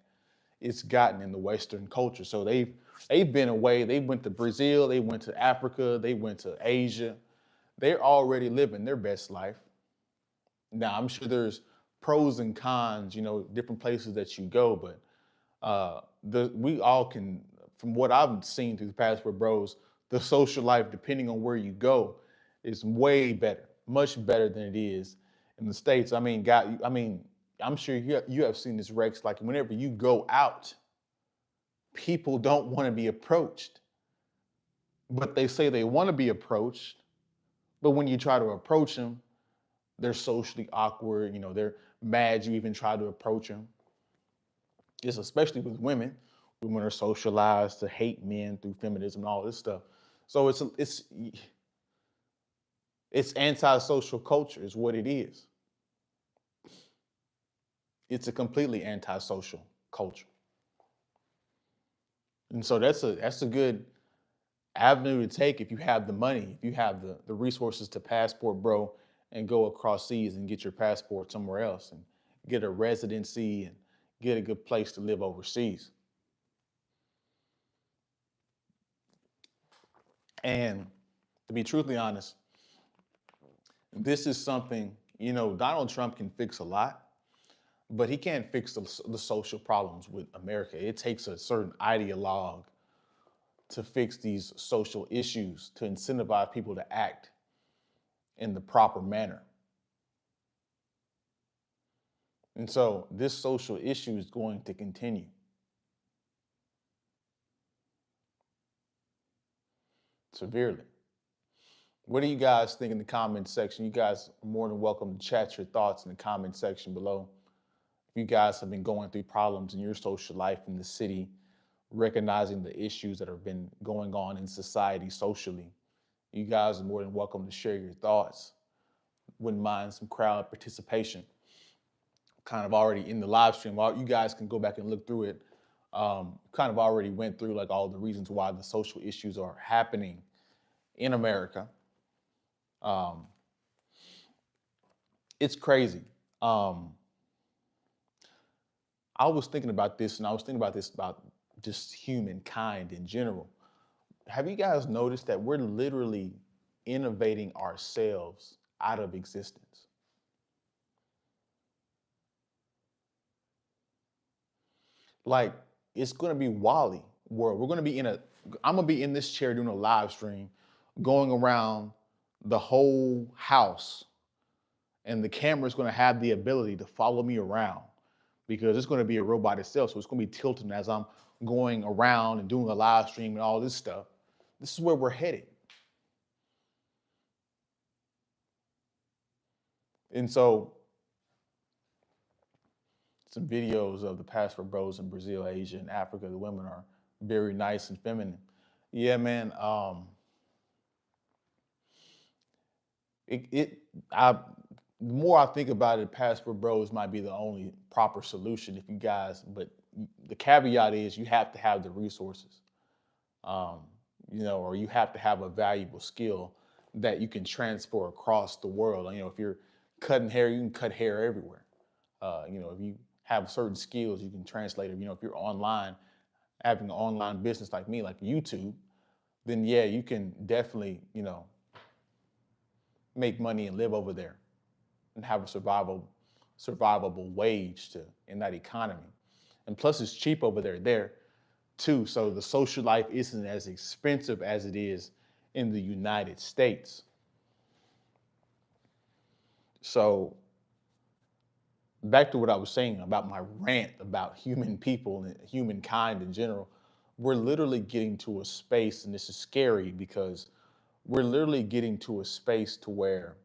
it's gotten in the Western culture. So they've been away. They went to Brazil. They went to Africa. They went to Asia. They're already living their best life. Now I'm sure there's pros and cons, different places that you go, but we all can, from what I've seen through the Passport Bros, the social life, depending on where you go, is way better, much better than it is in the States. I'm sure you have seen this, Rex. Like whenever you go out, people don't want to be approached, but they say they want to be approached. But when you try to approach them, they're socially awkward. They're mad you even try to approach them. It's especially with women. Women are socialized to hate men through feminism and all this stuff. So it's antisocial culture is what it is. It's a completely antisocial culture. And so that's a good avenue to take if you have the money, if you have the resources to passport bro and go across seas and get your passport somewhere else and get a residency and get a good place to live overseas. And to be truthfully honest, this is something, Donald Trump can fix a lot, but he can't fix the social problems with America. It takes a certain ideologue to fix these social issues, to incentivize people to act in the proper manner. And so this social issue is going to continue. Severely. What do you guys think in the comment section? You guys are more than welcome to chat your thoughts in the comment section below. If you guys have been going through problems in your social life in the city, recognizing the issues that have been going on in society socially, you guys are more than welcome to share your thoughts. Wouldn't mind some crowd participation. Kind of already in the live stream. You guys can go back and look through it. Kind of already went through like all the reasons why the social issues are happening in America. It's crazy. I was thinking about this, and I was thinking about this about just humankind in general. Have you guys noticed that we're literally innovating ourselves out of existence? Like, it's gonna be Wally world. I'm gonna be in this chair doing a live stream, going around the whole house, and the camera's gonna have the ability to follow me around because it's gonna be a robot itself. So it's gonna be tilting as I'm going around and doing a live stream and all this stuff. This is where we're headed. And so some videos of the passport bros in Brazil, Asia, and Africa. The women are very nice and feminine. Yeah, man. It, it, I, the more I think about it, passport bros might be the only proper solution if you guys. But the caveat is you have to have the resources, or you have to have a valuable skill that you can transfer across the world. If you're cutting hair, you can cut hair everywhere. If you have certain skills, you can translate them. If you're online, having an online business like me, like YouTube, then yeah, you can definitely, make money and live over there and have a survivable wage in that economy. And plus it's cheap over there too. So the social life isn't as expensive as it is in the United States. So back to what I was saying about my rant about human people and humankind in general, we're literally getting to a space, and this is scary because we're literally getting to a space to where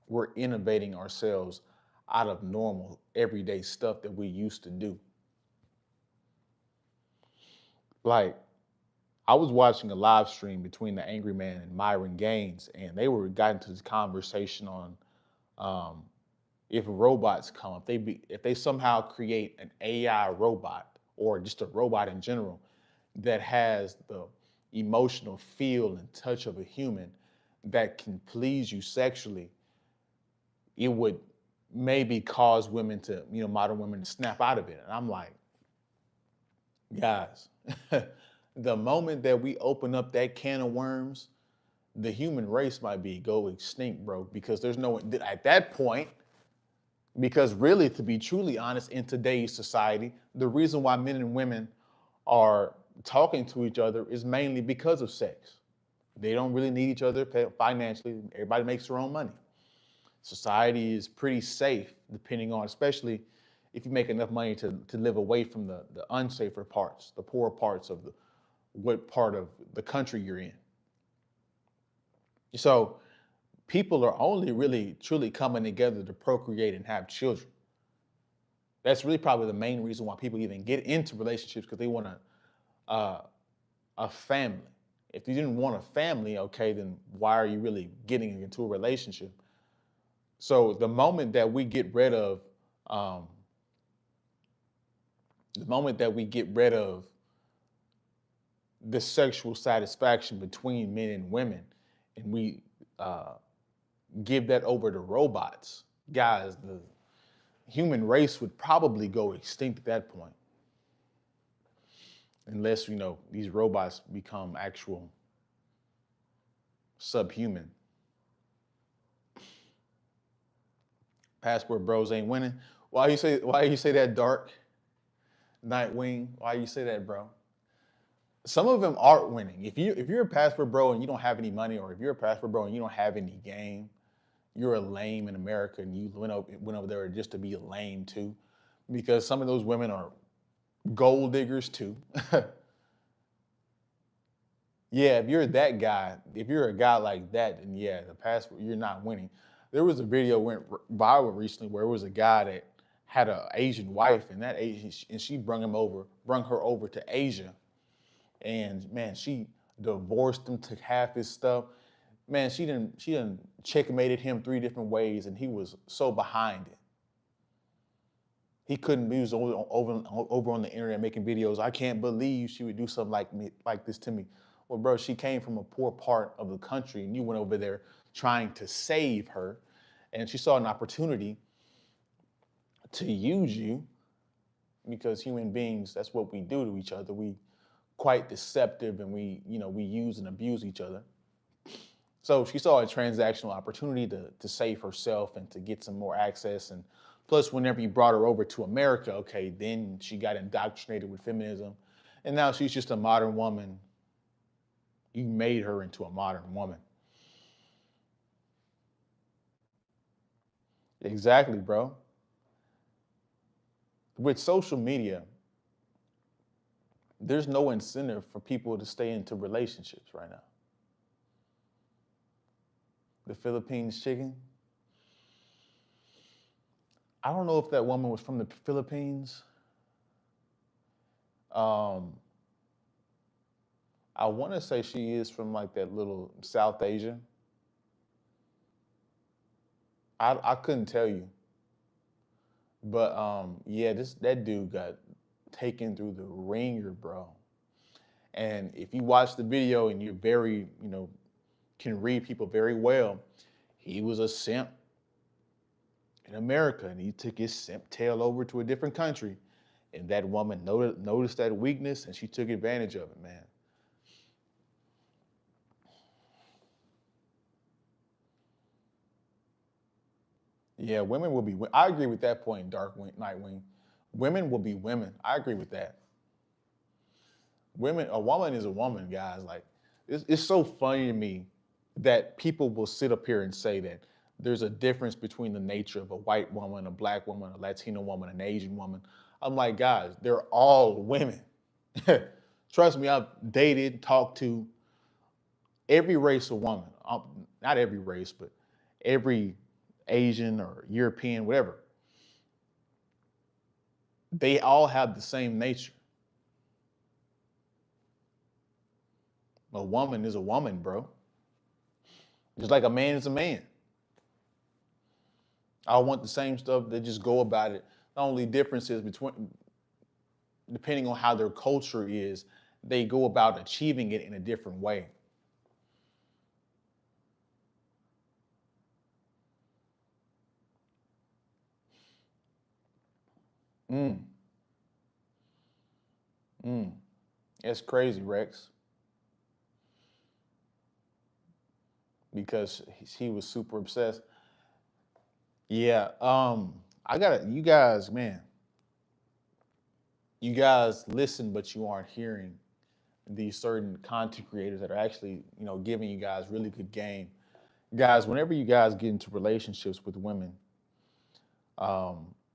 we're innovating ourselves out of normal everyday stuff that we used to do. Like, I was watching a live stream between the Angry Man and Myron Gaines, and they were got into this conversation on um, if robots come, if they somehow create an AI robot or just a robot in general that has the emotional feel and touch of a human that can please you sexually, it would maybe cause women to, modern women to snap out of it. And I'm like, guys, the moment that we open up that can of worms, the human race might be go extinct, bro, because there's no, at that point, because really, to be truly honest, in today's society, the reason why men and women are talking to each other is mainly because of sex. They don't really need each other financially. Everybody makes their own money. Society is pretty safe, depending on, especially if you make enough money to live away from the unsafer parts, the poor parts of what part of the country you're in. So people are only really truly coming together to procreate and have children. That's really probably the main reason why people even get into relationships, because they want uh, a family. If you didn't want a family, okay, then why are you really getting into a relationship? So the moment that we get rid of, um, the moment that we get rid of the sexual satisfaction between men and women, and we uh, give that over to robots, guys, the human race would probably go extinct at that point, unless these robots become actual subhuman. Passport bros ain't winning. Why you say that, Dark Nightwing? Why you say that, bro? Some of them aren't winning. If you're a passport bro and you don't have any money, or if you're a passport bro and you don't have any game, you're a lame in America, and you went over there just to be a lame too, because some of those women are gold diggers too. Yeah, if you're that guy, if you're a guy like that, then yeah, the passport, you're not winning. There was a video went viral recently where it was a guy that had an Asian wife, and that Asian, and she brung her over to Asia, and man, she divorced him, took half his stuff. Man, she done checkmated him 3 different ways, and he was so behind it. He couldn't. He was over on the internet making videos. I can't believe she would do something like this to me. Well, bro, she came from a poor part of the country, and you went over there trying to save her, and she saw an opportunity to use you, because human beings, that's what we do to each other. We quite deceptive, and we use and abuse each other. So she saw a transactional opportunity to save herself and to get some more access. And plus, whenever you brought her over to America, okay, then she got indoctrinated with feminism. And now she's just a modern woman. You made her into a modern woman. Exactly, bro. With social media, there's no incentive for people to stay into relationships right now. The Philippines chicken, I don't know if that woman was from the Philippines. Um, I want to say she is from like that little South Asia. I couldn't tell you, but yeah, that dude got taken through the ringer, bro. And if you watch the video and you're very, can read people very well, he was a simp in America, and he took his simp tail over to a different country, and that woman noticed that weakness, and she took advantage of it, man. Yeah, women will be. I agree with that point, Nightwing. Women will be women. I agree with that. A woman is a woman, guys. Like, it's so funny to me that people will sit up here and say that there's a difference between the nature of a white woman, a black woman, a Latino woman, an Asian woman. I'm like, guys, they're all women. Trust me, I've dated, talked to every race of woman. Not every race, but every Asian or European, whatever. They all have the same nature. A woman is a woman, bro. Just like a man is a man. I want the same stuff. They just go about it. The only difference is between, depending on how their culture is, they go about achieving it in a different way. Mm, mm. It's crazy, Rex, because he was super obsessed. Yeah, I gotta, you guys, man, you guys listen, but you aren't hearing these certain content creators that are actually, giving you guys really good game. Guys, whenever you guys get into relationships with women,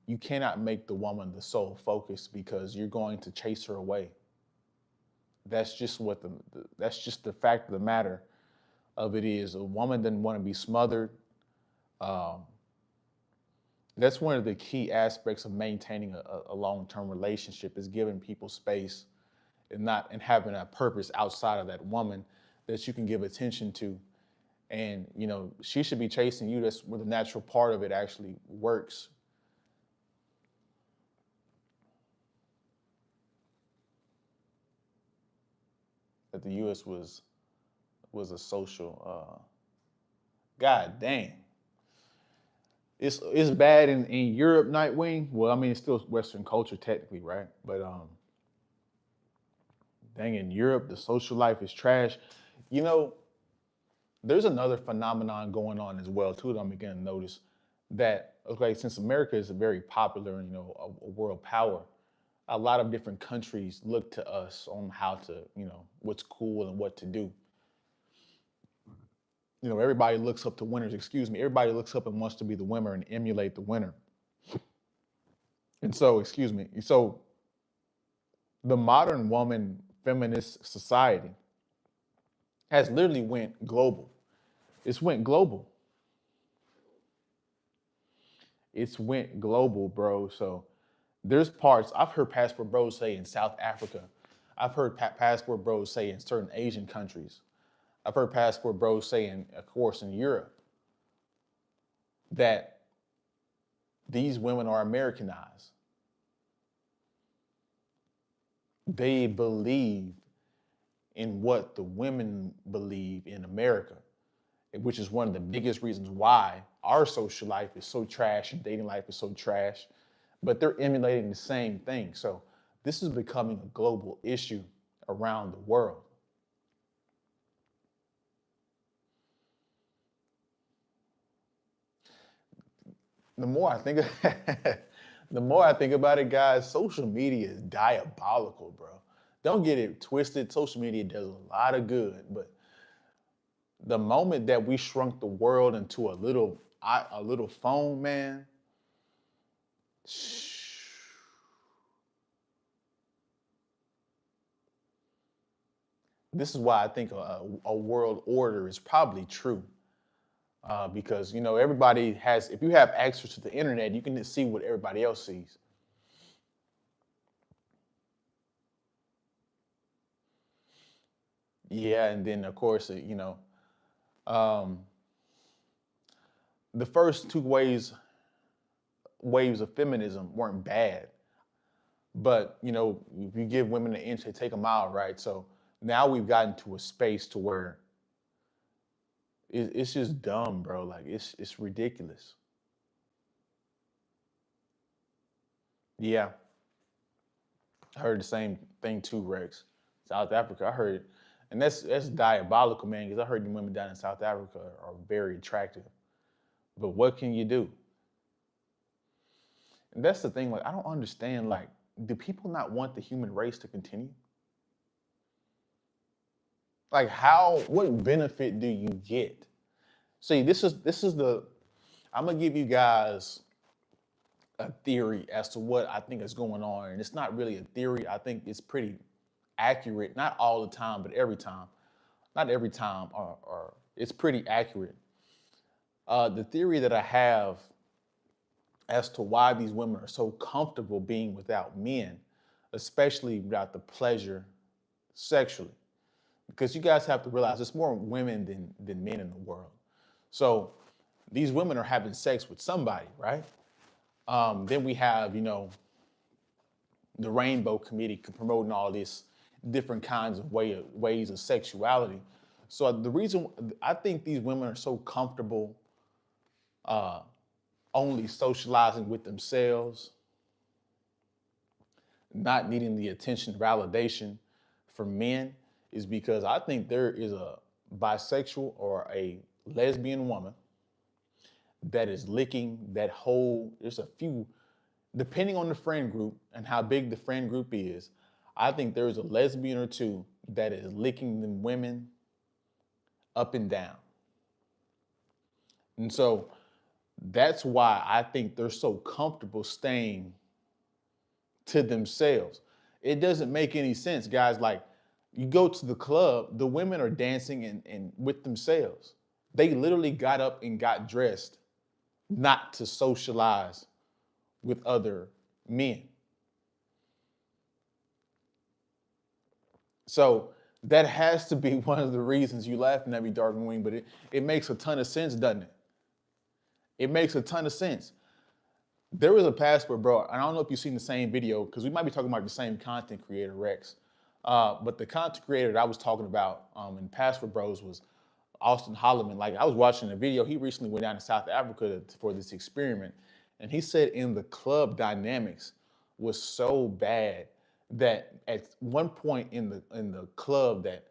you cannot make the woman the sole focus because you're going to chase her away. That's just what that's just the fact of the matter of it is. A woman doesn't want to be smothered. Um, that's one of the key aspects of maintaining a long-term relationship is giving people space and having a purpose outside of that woman that you can give attention to. And she should be chasing you. That's where the natural part of it actually works. That the U.S. was a social. God dang, it's bad in Europe, Nightwing. Well, I mean, it's still Western culture technically, right? But dang, in Europe, the social life is trash. You know, there's another phenomenon going on as well too that I'm beginning to notice that okay, since America is a very popular, a world power, a lot of different countries look to us on how to, what's cool and what to do. Everybody looks up to winners. Excuse me, everybody looks up and wants to be the winner and emulate the winner. And so, excuse me, so the modern woman feminist society has literally went global. It's went global. It's went global, bro. So there's parts I've heard passport bros say in South Africa. I've heard passport bros say in certain Asian countries. I've heard passport bros say, of course, in Europe, that these women are Americanized. They believe in what the women believe in America, which is one of the biggest reasons why our social life is so trash and dating life is so trash. But they're emulating the same thing. So this is becoming a global issue around the world. The more I think, the more I think about it, guys, social media is diabolical, bro. Don't get it twisted. Social media does a lot of good, but the moment that we shrunk the world into a little phone, man, this is why I think a world order is probably true. Because everybody has, if you have access to the internet, you can just see what everybody else sees. Yeah, and then of course, um, the first two waves of feminism weren't bad, but if you give women an inch, they take a mile, right? So now we've gotten to a space to where it's just dumb, bro. Like it's ridiculous. Yeah, I heard the same thing too, Rex. South Africa, I heard, and that's diabolical, man. Because I heard the women down in South Africa are very attractive, but what can you do? And that's the thing. Like, I don't understand. Like, do people not want the human race to continue? Like, how? What benefit do you get? See, this is the I'm gonna give you guys a theory as to what I think is going on, and it's not really a theory. I think it's pretty accurate, not all the time, but every time. Not every time, or it's pretty accurate. The theory that I have as to why these women are so comfortable being without men, especially without the pleasure sexually. Because you guys have to realize there's more women than men in the world. So these women are having sex with somebody, right? Then we have, the Rainbow Committee promoting all this different kinds of ways of sexuality. So the reason I think these women are so comfortable only socializing with themselves, not needing the attention, validation from men, is because I think there is a bisexual or a lesbian woman that is licking that whole, there's a few, depending on the friend group and how big the friend group is, I think there's a lesbian or two that is licking them women up and down. And so that's why I think they're so comfortable staying to themselves. It doesn't make any sense, guys. Like, you go to the club, the women are dancing and with themselves. They literally got up and got dressed not to socialize with other men. So that has to be one of the reasons you laughing at me, Dark Wing, but it makes a ton of sense, doesn't it? It makes a ton of sense. There was a password, bro, and I don't know if you've seen the same video, because we might be talking about the same content creator, Rex. But the content creator that I was talking about in Password Bros was Austin Holloman. Like, I was watching a video. He recently went down to South Africa for this experiment. And he said in the club dynamics was so bad that at one point in the club that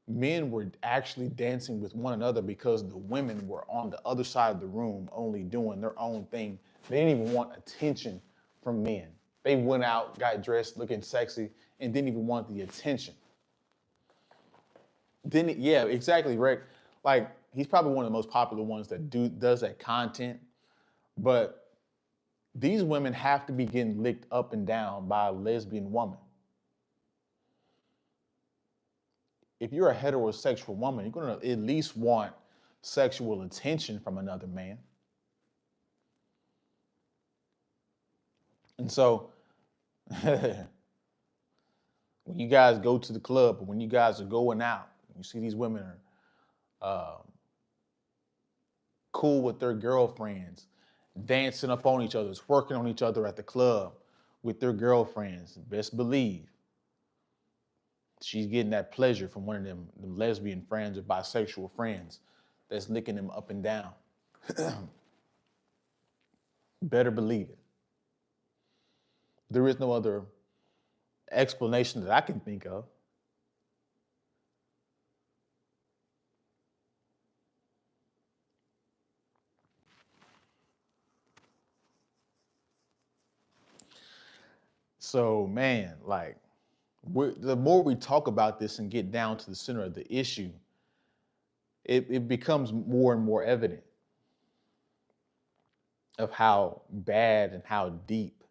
men were actually dancing with one another because the women were on the other side of the room only doing their own thing. They didn't even want attention from men. They went out, got dressed, looking sexy, and didn't even want the attention. Didn't, yeah, exactly, Rick. Like, he's probably one of the most popular ones that does that content. But these women have to be getting licked up and down by a lesbian woman. If you're a heterosexual woman, you're gonna at least want sexual attention from another man. And so when you guys go to the club, or when you guys are going out, you see these women are cool with their girlfriends, dancing up on each other, working on each other at the club with their girlfriends. Best believe she's getting that pleasure from one of them lesbian friends or bisexual friends that's licking them up and down. Better believe it. There is no other explanation that I can think of. So, man, like, the more we talk about this and get down to the center of the issue, it becomes more and more evident of how bad and how deep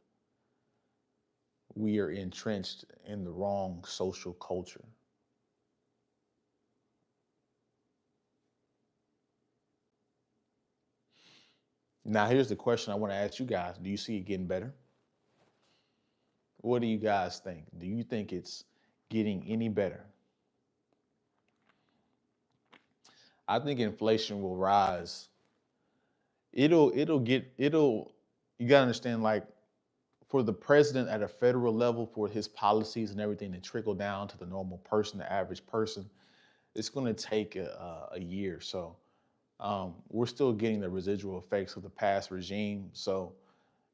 we are entrenched in the wrong social culture. Now, here's the question I want to ask you guys. Do you see it getting better? What do you guys think? Do you think it's getting any better? I think inflation will rise. It'll you gotta understand, like, for the president at a federal level, for his policies and everything to trickle down to the normal person, the average person, it's gonna take a year. So we're still getting the residual effects of the past regime. So,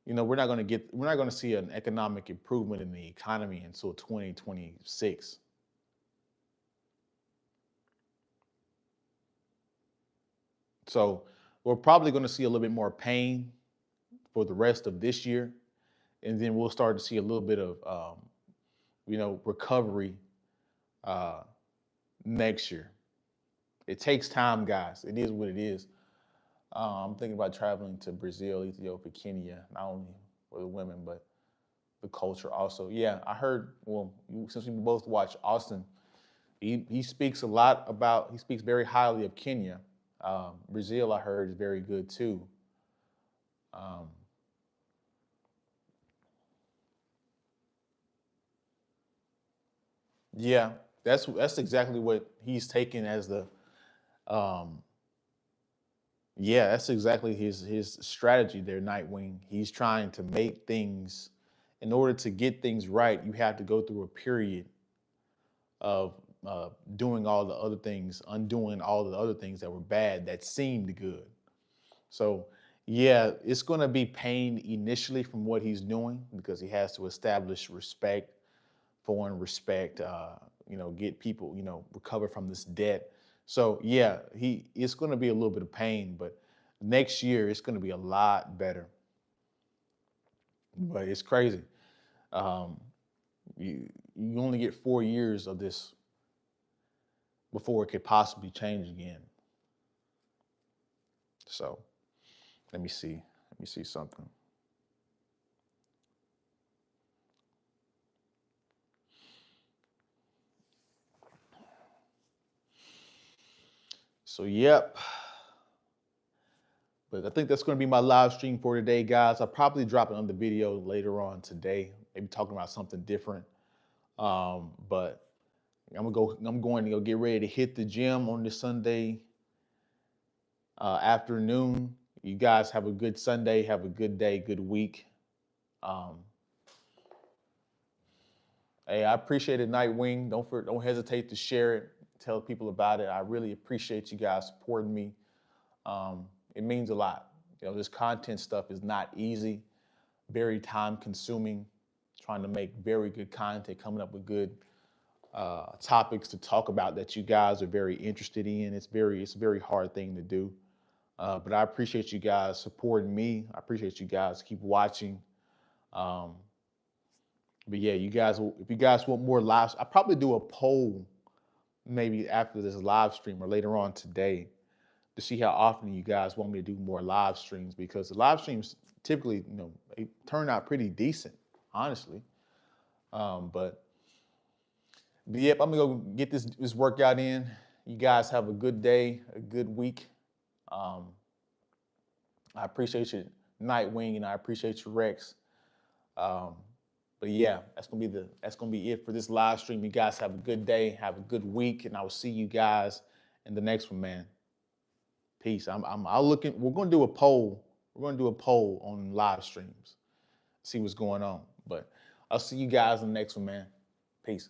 we're not gonna see an economic improvement in the economy until 2026. So we're probably going to see a little bit more pain for the rest of this year, and then we'll start to see a little bit of, recovery uh, next year. It takes time, guys. It is what it is. I'm thinking about traveling to Brazil, Ethiopia, Kenya, not only for the women, but the culture also. Yeah, I heard, well, since we both watch Austin, he speaks a lot about, he speaks very highly of Kenya. Brazil, I heard, is very good too. Um, yeah, that's exactly what he's taken as the, um, yeah, that's exactly his strategy there, Nightwing. He's trying to make things, in order to get things right, you have to go through a period of doing all the other things, undoing all the other things that were bad that seemed good. So, yeah, it's going to be pain initially from what he's doing because he has to establish respect, foreign respect, get people, recover from this debt. So, yeah, it's going to be a little bit of pain, but next year it's going to be a lot better. But it's crazy. Um, you only get 4 years of this before it could possibly change again. So let me see. Let me see something. So yep. But I think that's going to be my live stream for today, guys. I'll probably drop another video later on today, maybe talking about something different. But I'm going to go get ready to hit the gym on this Sunday afternoon. You guys have a good Sunday. Have a good day, good week. Um, Hey, I appreciate it, Nightwing. Don't hesitate to share it. Tell people about it. I really appreciate you guys supporting me. It means a lot. This content stuff is not easy, very time consuming. Trying to make very good content, coming up with good topics to talk about that you guys are very interested in. It's a very hard thing to do. But I appreciate you guys supporting me. I appreciate you guys keep watching. Um, but yeah, if you guys want more lives, I'll probably do a poll maybe after this live stream or later on today to see how often you guys want me to do more live streams because the live streams typically, they turn out pretty decent, honestly. But yep, I'm gonna go get this workout in. You guys have a good day, a good week. Um, I appreciate you, Nightwing, and I appreciate you, Rex. Um, but yeah, that's gonna be it for this live stream. You guys have a good day, have a good week, and I will see you guys in the next one, man. Peace. I'll looking. We're gonna do a poll. We're gonna do a poll on live streams, see what's going on. But I'll see you guys in the next one, man. Peace.